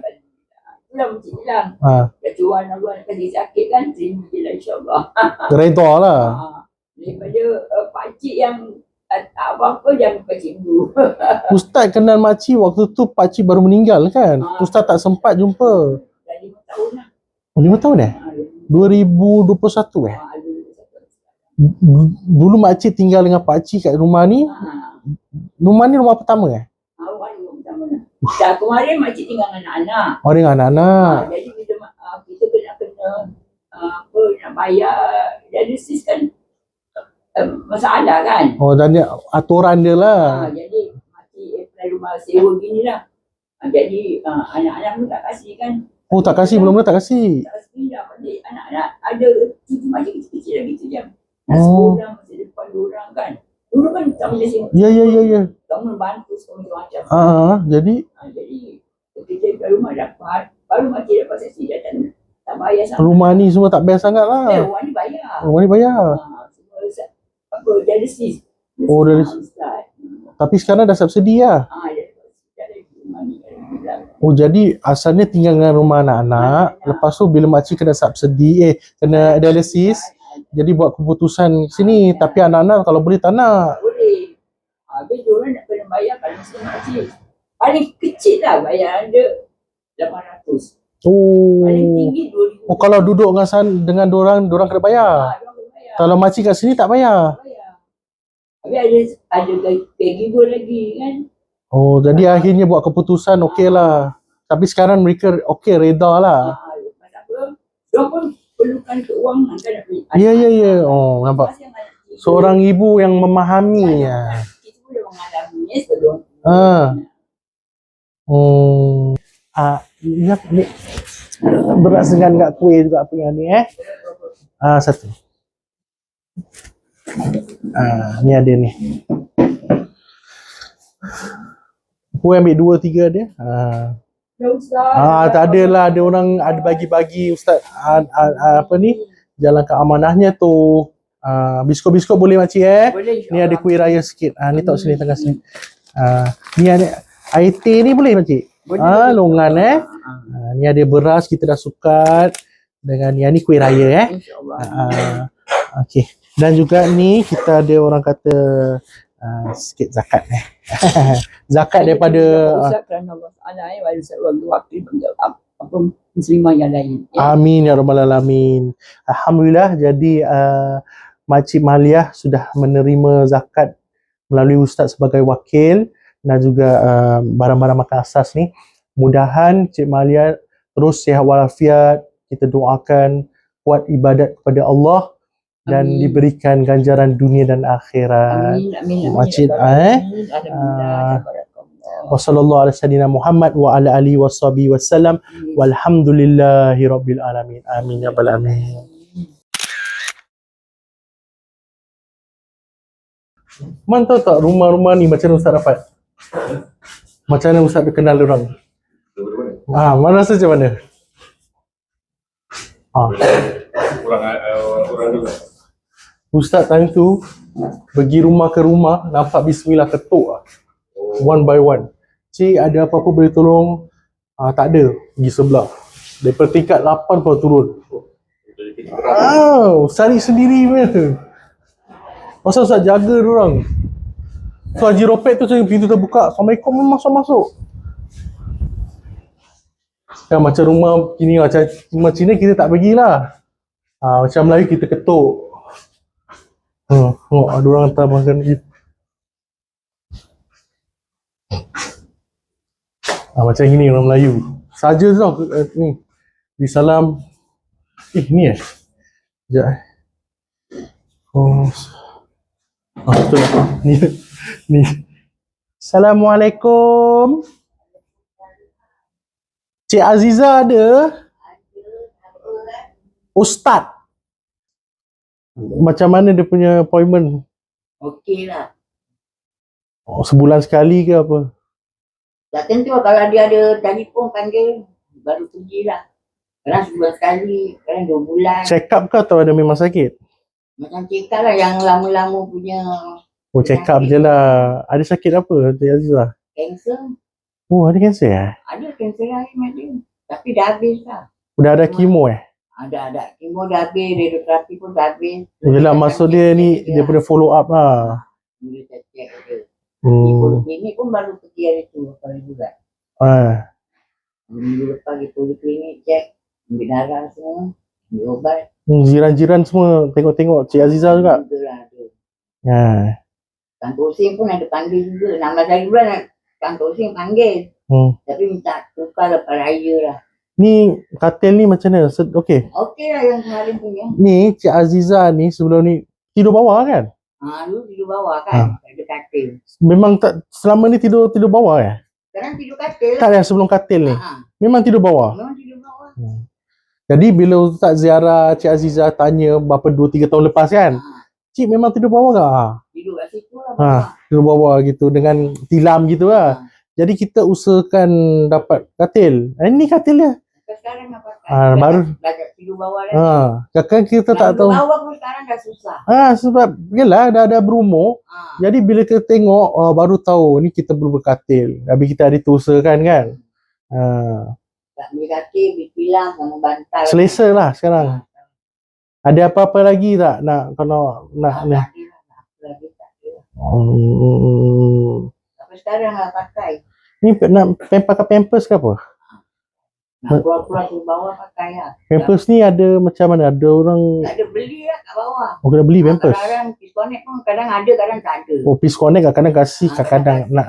Speaker 4: Itulah makcik bilang. Dah tuan Allah nak kasi sakit kan, terima je lah insyaAllah.
Speaker 1: Redha lah.
Speaker 4: Daripada pakcik yang tak apa-apa, jangan pakcik dulu.
Speaker 1: Ustaz kenal makcik waktu tu pakcik baru meninggal kan? Ustaz tak sempat jumpa.
Speaker 4: Dah 5 tahun lah.
Speaker 1: Oh, 5 tahun 2021 Dulu makcik tinggal dengan pakcik kat rumah ni. Rumah ni rumah pertama
Speaker 4: Dah kemarin makcik tinggal dengan anak-anak.
Speaker 1: Oh, dengan anak-anak.
Speaker 4: Jadi kita kena apa nak bayar dialisis kan, masalah kan.
Speaker 1: Oh, dan aturan dia lah.
Speaker 4: Jadi makcik apply rumah sewa gini lah. Jadi anak-anak pun tak kasih kan.
Speaker 1: Oh, tak kasih, belum tak kasih.
Speaker 4: Tak kasih dah. Jadi anak-anak ada cucu makcik kecil-kecil lagi tu je. Nak sekolah masa depan diorang kan. Dulu kan tak boleh sewa.
Speaker 1: Ya.
Speaker 4: Kamu bantu macam-macam.
Speaker 1: Jadi
Speaker 4: kita ke rumah dapat, baru makcik dapat saksi dah tak bayar sangat.
Speaker 1: Rumah ni semua tak bayar sangat lah.
Speaker 4: Rumah ni bayar.
Speaker 1: Rumah ni bayar.
Speaker 4: Semua apa, dialisis.
Speaker 1: Oh, dialisis. Tapi sekarang dah subsidi lah. Oh, jadi asalnya tinggal dengan rumah anak-anak. Lepas tu bila makcik kena subsidi, kena dialisis, jadi buat keputusan sini. Tapi anak-anak kalau boleh tak nak.
Speaker 4: Boleh. Habis diorang nak kena bayar kalau mesti makcik. Paling kecil lah bayar dia 800. Paling tinggi 2,000.
Speaker 1: Oh, kalau duduk dengan dorang kena bayar. Kalau makcik kat sini tak bayar.
Speaker 4: Habis ada caregiver lagi kan.
Speaker 1: Oh, jadi akhirnya buat keputusan okey lah. Tapi sekarang mereka okey, reda lah.
Speaker 4: Diorang pun perlukan keuangan kan nak beli.
Speaker 1: Ya. Oh, nampak. Seorang ibu yang memahami.
Speaker 4: Kita boleh mengalami sebelum.
Speaker 1: Ni beras dengan kat kuih juga apa yang ni satu. Ni ada ni. Aku ambil 2-3 dia. Tak adalah, ada orang ada bagi-bagi Ustaz apa ni, jalankan amanahnya tu. Biskut-biskut boleh makcik
Speaker 4: Boleh.
Speaker 1: Ni ada kuih raya sikit. Ni tahu sini tengah sini. Ni ada air teh ni boleh makcik?
Speaker 4: Boleh.
Speaker 1: Longan ni ada beras kita dah sukat dengan ni kuih raya
Speaker 4: InsyaAllah.
Speaker 1: Okey. Dan juga ni kita ada orang kata sikit zakat zakat daripada
Speaker 4: Ustaz kerana Allah Ta'ala wali sallallahu waktu apa muslimah yang lain.
Speaker 1: Amin ya rabbal alamin. Alhamdulillah, jadi Makcik Maliah sudah menerima zakat melalui Ustaz sebagai wakil dan juga barang-barang makan asas ni. Mudahan Cik Maliah terus sihat walafiat. Kita doakan kuat ibadat kepada Allah dan diberikan ganjaran dunia dan akhirat.
Speaker 4: Amin.
Speaker 1: Makcik Wassallallahu ala sayyidina Muhammad wa ala alihi washabihi wasallam walhamdulillahi rabbil alamin. Amin ya rabbal alamin. Man tahu tak rumah-rumah ni macam mana Ustaz dapat? Macam mana Ustaz kenal orang? Mana rasa macam mana?
Speaker 2: Orang juga.
Speaker 1: Ustaz time tu pergi rumah ke rumah, nampak bismillah ketuk lah. One by one. Cik ada apa-apa boleh tolong? Tak ada, pergi sebelah. Daripada tingkat 8 kau turun. Cari sendiri punya. Pasal Ustaz jaga diorang. So Haji Ropek tu pintu terbuka, Assalamualaikum, masuk. Kan macam rumah gini, macam rumah Cina kita tak pergilah. Macam Melayu kita ketuk. Ada orang hantar makan gitu. Macam gini orang Melayu. Saja tau ni. Di salam. Ni sekejap. Betul lah. Ni. Assalamualaikum. Cik Aziza ada? Ustaz. Macam mana dia punya appointment?
Speaker 4: Okey lah.
Speaker 1: Sebulan sekali ke apa?
Speaker 4: Tak tentu lah, kalau dia ada telefon panggil, baru pergilah. Kadang sebulan sekali, kadang 2 bulan.
Speaker 1: Check up ke atau ada memang sakit?
Speaker 4: Macam check up lah yang lama-lama punya.
Speaker 1: Check up je lah. Ada sakit apa Cik Aziza?
Speaker 4: Kanser.
Speaker 1: Ada kanser
Speaker 4: Ada kanser rahim ada. Tapi dah habis lah.
Speaker 1: Udah ada kemo
Speaker 4: Ada. Kemo dah habis, radioterapi pun dah habis.
Speaker 1: Yelah maksud dia ni, dia punya follow up lah.
Speaker 4: Boleh check dia. Di poliklinik pun baru pergi hari tu, kali juga. Minggu lepas pergi poliklinik, cek, ambil darah semua, ambil ubat.
Speaker 1: Jiran-jiran semua tengok-tengok Cik Aziza juga.
Speaker 4: Ada. Kantor Osing pun ada panggil juga. 16 hari bulan Kantor Osing panggil. Tapi minta tukar lepas raya lah.
Speaker 1: Ni katil ni macam mana? Okey.
Speaker 4: Okey lah yang kemarin punya.
Speaker 1: Ni Cik Aziza ni sebelum ni tidur bawah kan?
Speaker 4: Dulu tidur bawah kan, ada katil.
Speaker 1: Memang tak selama ni tidur bawah
Speaker 4: Sekarang tidur katil.
Speaker 1: Tak sebelum katil ni. Memang tidur bawah.
Speaker 4: Memang tidur bawah.
Speaker 1: Jadi bila Ustaz ziarah Cik Aziza tanya berapa 2-3 tahun lepas kan? Cik memang tidur bawah ke?
Speaker 4: Tidur kat situ lah bawah.
Speaker 1: Tidur bawah gitu dengan tilam gitu lah. Jadi kita usahakan dapat katil. Ini katil dia.
Speaker 4: Sekarang apa?
Speaker 1: Baru
Speaker 4: dah tidur bawah lagi.
Speaker 1: Kakak kita tak tahu.
Speaker 4: Bawah pun sekarang dah susah.
Speaker 1: Sebab yelah dah berumur. Jadi bila kita tengok baru tahu ni kita perlu berkatil. Habis kita ada usahakan kan.
Speaker 4: Tak beli katil, beli pilang sama bantal.
Speaker 1: Selesa lah sekarang. Ada apa-apa lagi tak nak kalau nak ni?
Speaker 4: Tapi sekarang lah pakai.
Speaker 1: Ni nak pakai pampers ke apa?
Speaker 4: Nak keluar-keluar ke bawah pakai lah.
Speaker 1: Pampers ni ada macam mana? Ada orang
Speaker 4: Tak ada beli lah kat bawah.
Speaker 1: kena beli pampers.
Speaker 4: Kadang-kadang Pisconet pun kadang ada, kadang tak ada.
Speaker 1: Peace Connect kadang-kadang kasih, kadang-kadang nak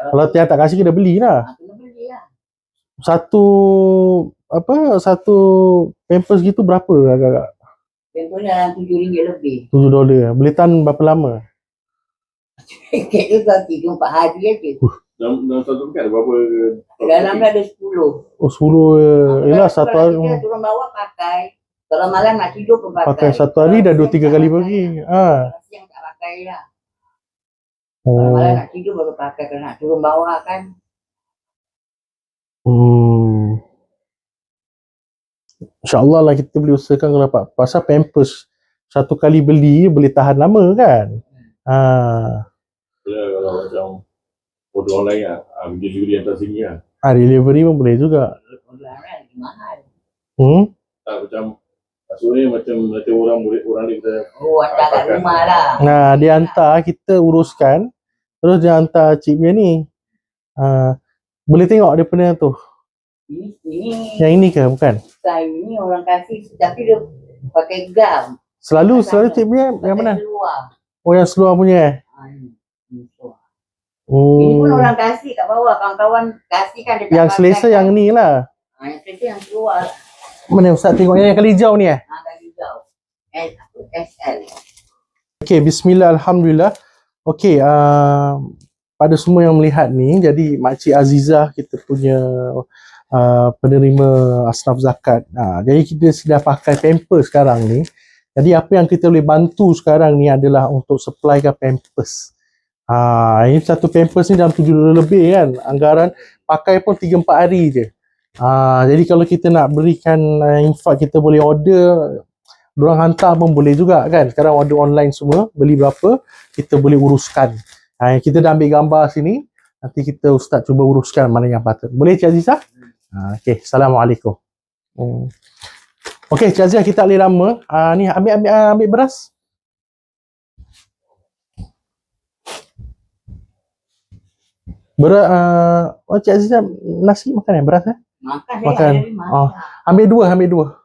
Speaker 1: kalau tiada tak kasih kena belilah.
Speaker 4: Kena beli lah.
Speaker 1: Satu pampers gitu berapa agak-agak?
Speaker 4: Pampers dalam RM7 lebih.
Speaker 1: $7. Boleh tahan berapa lama?
Speaker 4: Kat tu kalau 3-4 hari aja.
Speaker 2: Dalam satu pekan ada berapa?
Speaker 4: Dalam dah ada 10.
Speaker 1: 10 yelah satu hari.
Speaker 4: Kita turun bawah pakai. Kalau malam nak tidur pun
Speaker 1: Pakai satu hari dah 2-3 kali pergi.
Speaker 4: Siang tak pakai lah. Kalau malam nak tidur baru pakai. Kalau nak turun bawah kan.
Speaker 1: InsyaAllah lah kita boleh usahakan kalau dapat. Pasal pampers satu kali beli boleh tahan lama kan.
Speaker 2: Kalau macam order online lah, delivery hantar sini lah.
Speaker 1: Delivery pun boleh juga.
Speaker 4: Online lagi mahal.
Speaker 2: Tak macam maksudnya macam orang ni kita
Speaker 4: Hantar kat rumah lah.
Speaker 1: Dia hantar, kita uruskan. Terus dia hantar cik punya ni. Boleh tengok dia punya tu.
Speaker 4: Ini
Speaker 1: Yang ini ke bukan?
Speaker 4: ini orang kasih tapi dia pakai gam.
Speaker 1: Selalu cik punya yang mana?
Speaker 4: Keluar.
Speaker 1: Yang seluar punya
Speaker 4: Ini pun orang kasih kat bawah. Kawan-kawan kasih kan dia tak
Speaker 1: yang
Speaker 4: pakai
Speaker 1: selesa
Speaker 4: kan.
Speaker 1: yang ni lah.
Speaker 4: Yang selesa yang keluar.
Speaker 1: Mana Ustaz tengoknya yang kali hijau ni
Speaker 4: Kali hijau. SL.
Speaker 1: Okey, bismillah, alhamdulillah. Okey, pada semua yang melihat ni, jadi Makcik Azizah kita punya penerima asnaf zakat. Jadi kita sudah pakai pampers sekarang ni. Jadi apa yang kita boleh bantu sekarang ni adalah untuk supplykan pampers. Ini satu pampers ni dalam $7 lebih kan. Anggaran pakai pun 3-4 hari je. Jadi kalau kita nak berikan infak, kita boleh order Diorang hantar pun boleh juga kan. Sekarang order online semua, beli berapa kita boleh uruskan. Kita dah ambil gambar sini. Nanti kita Ustaz cuba uruskan mana yang patut. Boleh Cik Azizah? Okey, Assalamualaikum. Okey, Cik Azizah, kita alih lama. Ni ambil beras. Cik Azizah nasi makan beras Makan. Ambil dua.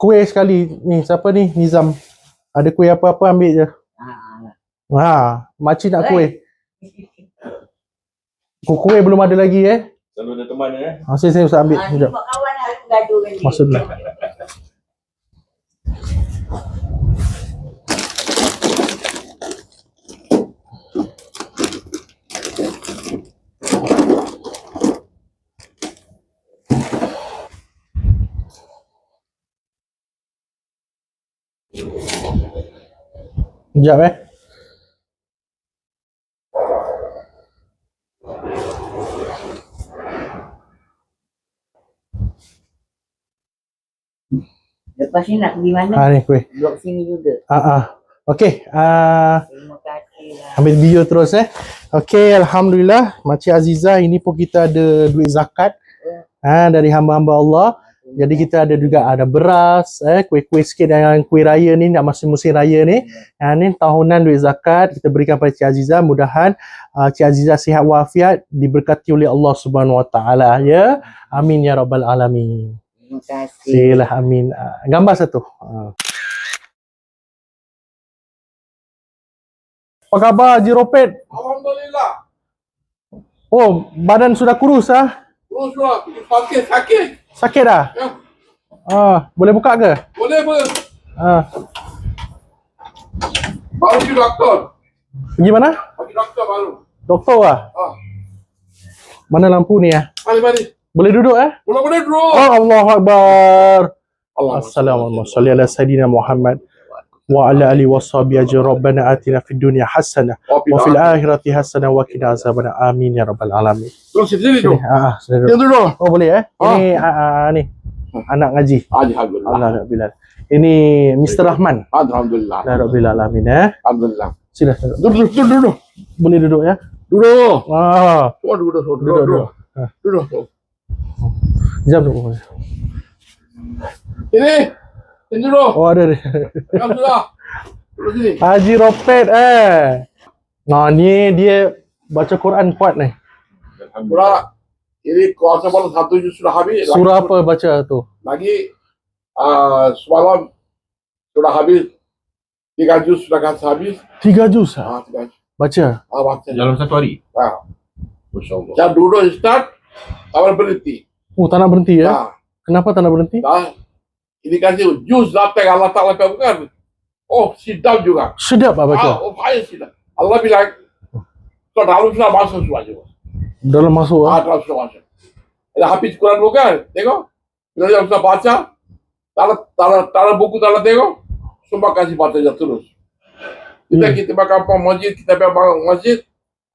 Speaker 1: Kuih sekali ni, siapa ni? Nizam. Ada kuih apa-apa ambil je. Makcik nak kuih. Kuih belum ada lagi
Speaker 2: Selalu ada teman
Speaker 1: saya Ustaz ambil. Sekejap.
Speaker 4: Kawan harus gaduh dengan dia.
Speaker 1: Maksudnya. Sekejap
Speaker 4: Lepas ni nak pergi mana?
Speaker 1: Ni kuih.
Speaker 4: Blok sini juga.
Speaker 1: Okey.
Speaker 4: Terima kasih lah.
Speaker 1: Ambil video terus Okey, alhamdulillah Makcik Azizah, ini pun kita ada duit zakat dari hamba-hamba Allah. Jadi kita ada juga ada beras, kuih-kuih sikit dengan kuih raya ni, nak masuk musim raya ni. Ni tahunan duit zakat kita berikan pada Cik Azizah. Mudahan Cik Azizah sihat walafiat, diberkati oleh Allah Subhanahu Wa Taala ya. Amin ya rabbal alamin.
Speaker 4: Terima kasih.
Speaker 1: Silah amin. Gambar satu. Apa khabar Haji Ropet?
Speaker 5: Alhamdulillah.
Speaker 1: Oh, badan sudah kurus
Speaker 5: Terus lah, sakit.
Speaker 1: Sakit dah?
Speaker 5: Ya.
Speaker 1: Boleh buka ke?
Speaker 5: Boleh pun. Baru pergi doktor.
Speaker 1: Pergi mana?
Speaker 5: Pergi doktor baru.
Speaker 1: Doktor Mana lampu ni
Speaker 5: Mari.
Speaker 1: Boleh duduk
Speaker 5: Boleh dulu.
Speaker 1: Allahu Akbar.
Speaker 5: Allah.
Speaker 1: Assalamualaikum. Salli ala Sayyidina Muhammad wa ala alihi washabihi ajmain. Rabbana atina fid dunya hasanah wa fil akhirati hasanah wa qina azabannar. Amin ya rabbal alamin.
Speaker 5: Terus sini tu.
Speaker 1: Sini
Speaker 5: Yang dulu.
Speaker 1: Oh boleh Ini ni anak ngaji.
Speaker 5: Alhamdulillah.
Speaker 1: Alhamdulillah. Ini Mr. Rahman.
Speaker 5: Alhamdulillah.
Speaker 1: Rabbil alamin
Speaker 5: Alhamdulillah.
Speaker 1: Sila.
Speaker 5: Duduk.
Speaker 1: Boleh duduk ya?
Speaker 5: Duduk.
Speaker 1: Duduk.
Speaker 5: Duduk.
Speaker 1: Jam duduk.
Speaker 5: Ini dulu.
Speaker 1: Oh ada.
Speaker 5: Yang sudah. Duduk sini.
Speaker 1: Haji Ropet ni dia baca Quran kuat ni.
Speaker 5: Alhamdulillah. Ini kuasa malam 1 juz sudah habis.
Speaker 1: Surah apa baca tu?
Speaker 5: Lagi semalam sudah habis. 3 juz sudah habis.
Speaker 1: 3 juz
Speaker 5: 3 juz.
Speaker 1: baca.
Speaker 5: Baca.
Speaker 2: dalam satu hari.
Speaker 5: Masya-Allah. Saya duduk start, awal berhenti.
Speaker 1: Tak nak berhenti Kenapa tak nak berhenti?
Speaker 5: Ini kasih juz datang Allah Ta'ala bukan. Oh, sidap juga.
Speaker 1: Sedap baca.
Speaker 5: Baik sidap. Allah bilang, kau dalam sudah masuk semua.
Speaker 1: Dalam masuk
Speaker 5: Dalam sudah masuk. Ada habis Quran bukan? Tengok. Bila dia sudah baca, taruh buku, tengok. Semua kasih baca terus. Kita bakal masjid, kita bangun masjid,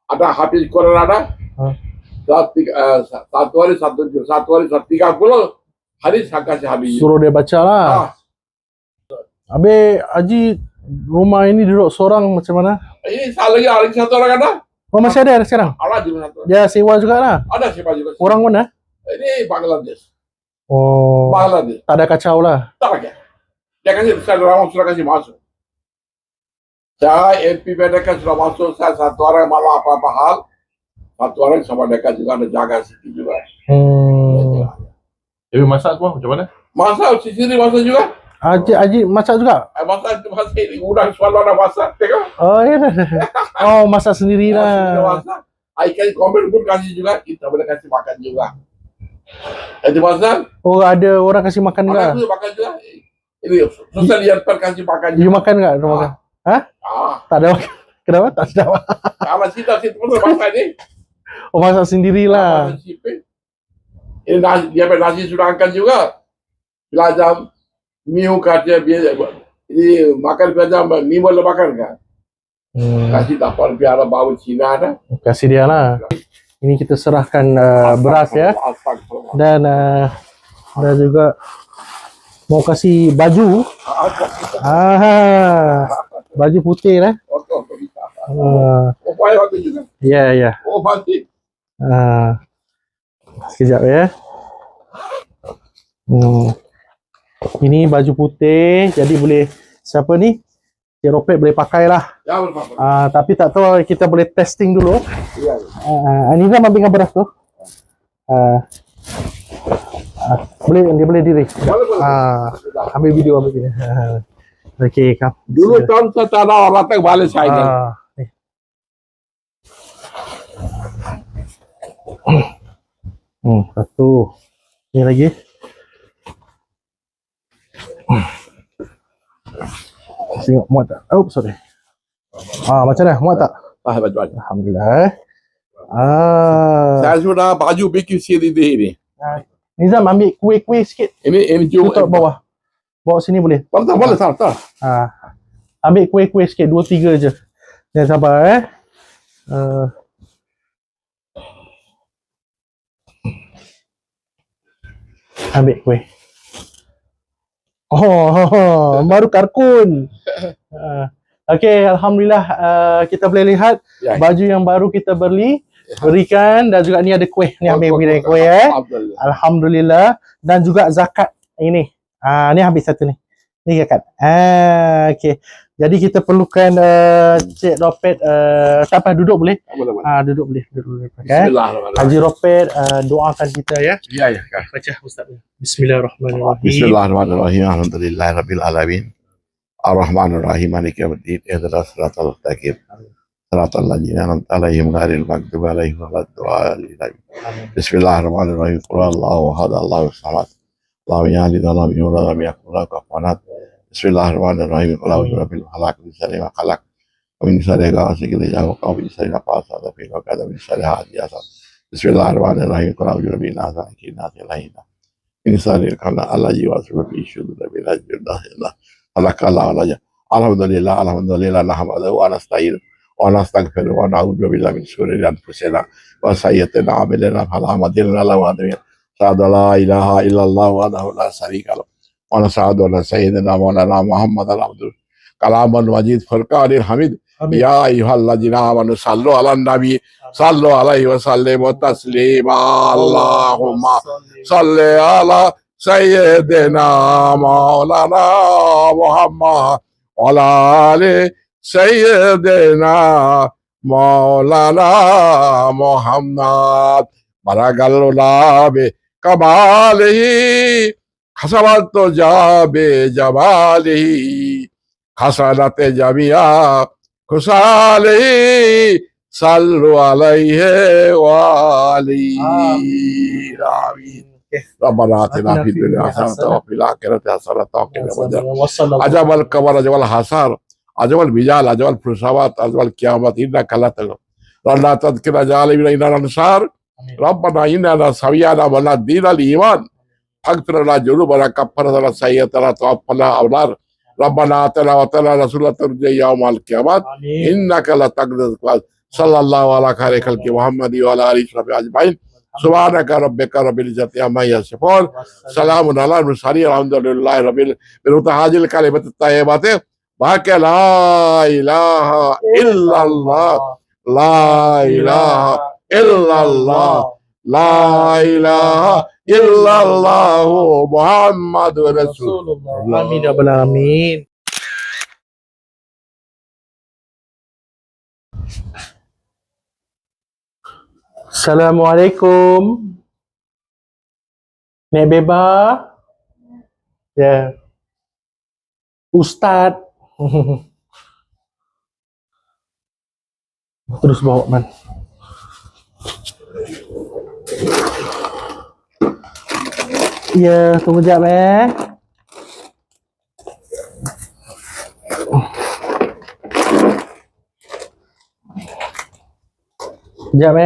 Speaker 5: ada habis Quran ada. Satu hari 30 hari saya kasih habis.
Speaker 1: Suruh dia baca lah. Habis Haji rumah ini duduk seorang macam mana?
Speaker 5: Ini lagi satu orang ada.
Speaker 1: Oh masih ada sekarang?
Speaker 5: Ada di mana?
Speaker 1: Dia sewa juga lah.
Speaker 5: Ada siapa juga.
Speaker 1: Orang mana?
Speaker 5: Ini Bangladesh.
Speaker 1: Oh.
Speaker 5: Bangladesh.
Speaker 1: Tak ada kacau lah.
Speaker 5: Tak lagi. Dia kasih saya orang sudah kasih masuk. Saya MP mereka sudah masuk. Saya satu orang malah apa-apa hal. Satu orang sama mereka juga ada jaga situ juga.
Speaker 2: Tapi masak tu macam mana?
Speaker 5: Masak sini masak juga.
Speaker 1: Haji masak juga?
Speaker 5: Masak ini udang selalu ada masak. Tengok.
Speaker 1: Oh iya. Oh masak sendiri lah.
Speaker 5: Masak. Ikan komen pun kasih juga. Kita boleh kasih makan juga. Jadi masak.
Speaker 1: Oh ada orang kasih makan juga?
Speaker 5: Ada makan juga. Ini susah lihat kasih makan juga.
Speaker 1: You makan tak? Makan? Tak ada makan. Kenapa? Tak ada makan.
Speaker 5: Kalau situ pun masak ni.
Speaker 1: Oh masak sendirilah.
Speaker 5: Ini nasi, dia nasi sudah angkat juga. Belajar miu katanya biasa. Ini makan belajar miu boleh makan kan? Kasih tapal biar bau Cina ada.
Speaker 1: Kasih dia lah. Ini kita serahkan beras ya. Dan Dan juga mau kasih baju. Baju putih lah.
Speaker 5: Upaya waktu juga.
Speaker 1: Ya.
Speaker 5: Oh, pasti.
Speaker 1: Sekejap ya. Ini baju putih, jadi boleh siapa ni? Cik Ropet boleh pakai lah.
Speaker 5: Ya, betul.
Speaker 1: Tapi tak tahu, kita boleh testing dulu.
Speaker 5: Ya.
Speaker 1: Nizam ambil dengan beras tu. Dia boleh diri.
Speaker 5: Boleh.
Speaker 1: Ambil video. Okey, kam.
Speaker 5: Dulu tahun secara orang tak balik saya.
Speaker 1: Ni. Satu. Ni lagi. Tengok muat tak? Oh, sorry. Macam mana? Muat tak?
Speaker 5: Baju.
Speaker 1: Alhamdulillah.
Speaker 5: Saya sudah baju bikin sendiri ni.
Speaker 1: Nizam ambil kuih-kuih sikit.
Speaker 5: Ini
Speaker 1: Tutup bawah. Bawa sini boleh.
Speaker 5: Boleh, tak.
Speaker 1: Ambil kuih-kuih sikit, 2-3 je. Jangan sabar ambil kuih. Baru karkun. Okey, alhamdulillah kita boleh lihat baju yang baru kita berikan, dan juga ni ada kuih. Ni ambil kuih Alhamdulillah. Dan juga zakat ini. Ni ambil satu ni. Ni zakat. Okey. Jadi kita perlukan Cik Ropet, tak apa, duduk boleh? Duduk boleh.
Speaker 5: Bismillahirrahmanirrahim.
Speaker 1: Haji Ropet doakan kita ya.
Speaker 5: Ya.
Speaker 1: Baca Ustaz. Bismillahirrahmanirrahim.
Speaker 5: Bismillahirrahmanirrahim. Alhamdulillahirabbil alamin. Ar-Rahmanir-Rahim. Maliki yaumiddin. Ihdinas siratal mustaqim. Siratal ladzina an'amta 'alaihim ghairil maghdubi 'alaihim waladdallin. Bismillahirrahmanirrahim. Qul huwallahu ahad, Allahus samad. Lam yalid wa lam yulad wa lam yakul lahu kufuwan ahad. Bismillahirrahmanirrahim. Qul a'udzu birabbil falaq, min syarri ma khalaq, wa min syarri ghasiqin idza waqab, wa min syarri nafasati fil 'uqad, wa min syarri hasidin. Bismillahirrahmanirrahim. Qul a'udzu birabbin nas, malikin nas, ilahin nas. Min syarri alladzi yuwaswisu fi suduril ladzi Alhamdulillah nahmaduhu wa nasta'inuhu wa nastaghfiruhu wa na'udzu billahi min shururi anfusina wa sayyi'ati a'malina. Fala mudilla lahu wa la ilaha illallah wahdahu la syarika lahu wa nashhadu anna sayyidina maulana Muhammadan abduhu kalamun majid furqanil hamid. Ya ayyuhalladzina amanu sallu 'alan nabi sallu alaihi wa sallimu taslima. Allahumma salli ala sayyidina maulana Muhammad wa ala ali sayyidina maulana Muhammad. Barakallahu bi kamalihi hasabat jabe jamalihi hasanate jamia kusalihi sallu alaihi wa alihi. Amin. Rabbana atina fid dunya hasanatan wa fil akhirati hasanatan wa qina adzaban. Ajabal kabar, ajabal hasar, ajabal bijal, ajabal fursawat, ajabal kiamat. Innaka la tagfir. Rabbana tadhkira jalimina inna ansar. Rabbana inna sawiyana wa la dinal iman. Faghfir lana dhunubana kaffara lana sayyi'atina tawaffana abrar. Rabbana atina wa atina rasulana turja yaumal qiyamah. Innaka la taqdir. Sallallahu ala khairi khalqi Muhammadi wa ala alihi wa sahbihi ajma'in. Subhanaka rabbika rabbil izzati amma yasifun. Salamun ala al-mursalin. Alhamdulillahi rabbil alamin. Kalimat thayyibah. Baqi la ilaha illallah. La ilaha illallah. La ilaha illallah Muhammadur Rasulullah.
Speaker 1: Amin ya rabbal alamin. Assalamualaikum. Nek Beba. Ya. Ustaz. Terus bawa man. Ya, tunggu sekejap Sekejap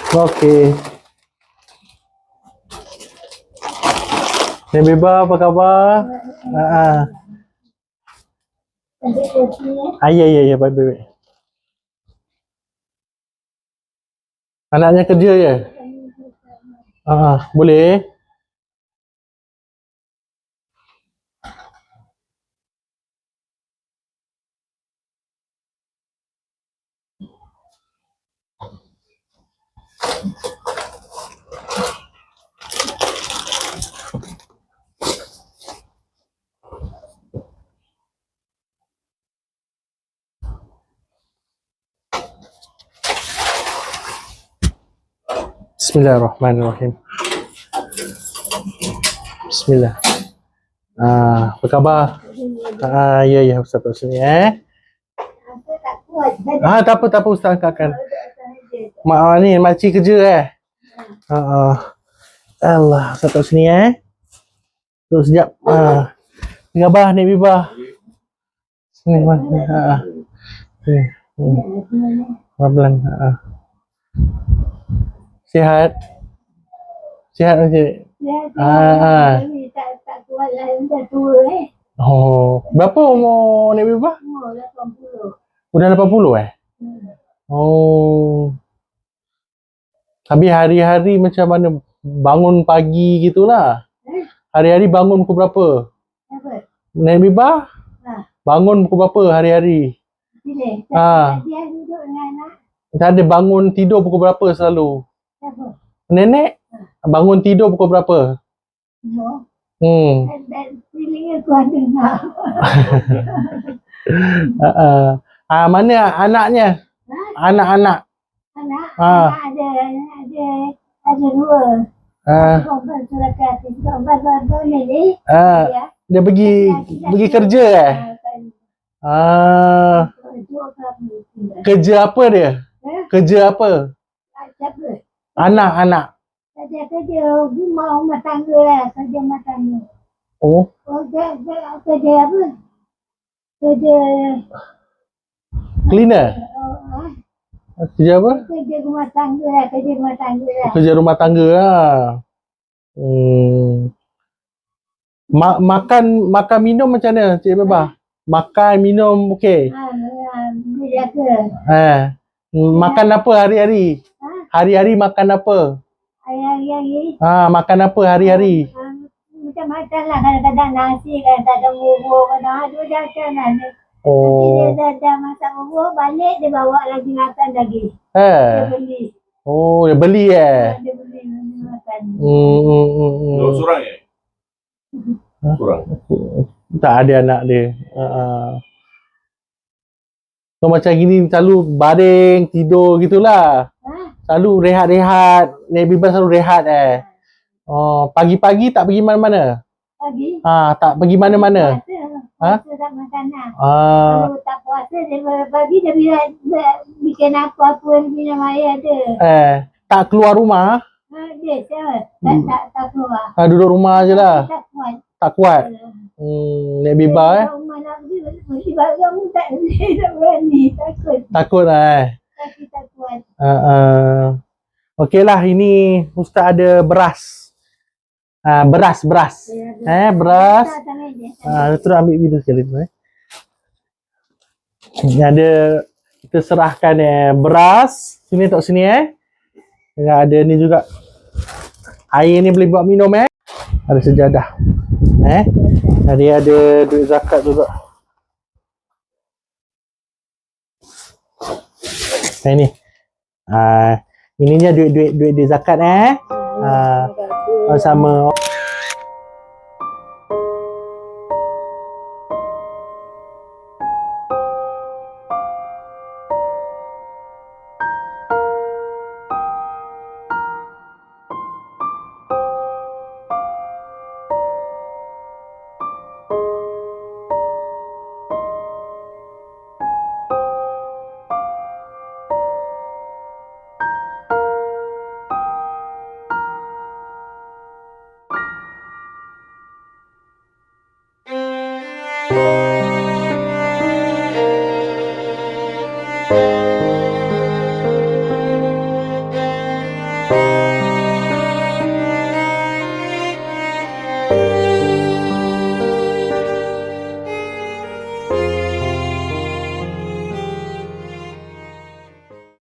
Speaker 1: Okey. Nek Beba, apa khabar? Ya, ya, ya, baik, baik. Anaknya kerja ya? Boleh? Bismillahirrahmanirrahim. Bismillah. Apa khabar? Ya, ya, Ustaz kat sini tak apa Ustaz angkatkan. Ni makcik kerja Allah, Ustaz kat sini Tunggu sekejap. Ni khabar Nek Bibah. Sini mana? Pelan-pelan. Sihat? Sihat macam
Speaker 6: Tak kuat lah, dah tua
Speaker 1: berapa umur Nek Bibah?
Speaker 6: Umur 80.
Speaker 1: Udah 80 Habis hari-hari macam mana? Bangun pagi gitulah. Hari-hari bangun pukul berapa?
Speaker 6: Apa?
Speaker 1: Nek Bibah? Bangun pukul berapa hari-hari?
Speaker 6: Sini. Dia duduk dengan anak.
Speaker 1: Tak ada bangun tidur pukul berapa selalu?
Speaker 6: Siapa?
Speaker 1: Nenek? Bangun tidur pukul berapa?
Speaker 6: No. Dan feeling aku dengar.
Speaker 1: Mana anaknya? Anak-anak?
Speaker 6: Anak ada dua. Korban surakat. Korban ni.
Speaker 1: Dia pergi kerja Kerja apa dia? Kerja apa?
Speaker 6: Siapa?
Speaker 1: Anak-anak.
Speaker 6: Kerja rumah tangga lah. Kerja rumah tangga. Kerja apa? Kerja
Speaker 1: Cleaner? Kerja apa?
Speaker 6: Kerja rumah tangga lah.
Speaker 1: Kerja rumah tangga lah. Makan minum macam mana Cik Bebah? Makan minum okey?
Speaker 6: Dia jaga.
Speaker 1: Makan apa hari-hari? Hari-hari makan apa?
Speaker 6: Hari-hari.
Speaker 1: Makan apa hari-hari?
Speaker 6: Macam-macam lah. Kadang-kadang nasi, kadang-kadang bubur, kadang-kadang ada macam lah. Dia dah masak bubur, balik dia bawa lagi makan lagi. Dia beli.
Speaker 1: Dia beli
Speaker 6: Dia beli makan.
Speaker 5: Seorang Seorang.
Speaker 1: Tak ada anak dia. So macam gini selalu baring, tidur gitulah. Selalu rehat-rehat. Nek Bibah selalu rehat pagi-pagi tak pergi mana-mana?
Speaker 6: Pagi?
Speaker 1: Tak pergi mana-mana?
Speaker 6: Puasa tak makan lah. Kalau tak puasa, dia pagi dia bikin apa-apa minum air ada.
Speaker 1: Tak keluar rumah?
Speaker 6: Dia tak keluar.
Speaker 1: Duduk rumah je lah?
Speaker 6: Tak kuat.
Speaker 1: Nek Bibah
Speaker 6: Rumah nak pergi, mesti kamu tak berani.
Speaker 1: takut lah
Speaker 6: Tapi tak kuat.
Speaker 1: Okey lah, ini Ustaz ada beras. Beras. Beras. Terus ambil video sekali tu. Ini ada, kita serahkan beras. Sini tak sini ada ni juga. Air ni boleh buat minum Ada sejadah. Dia ada duit zakat juga. Ini. Ininya duit zakat sama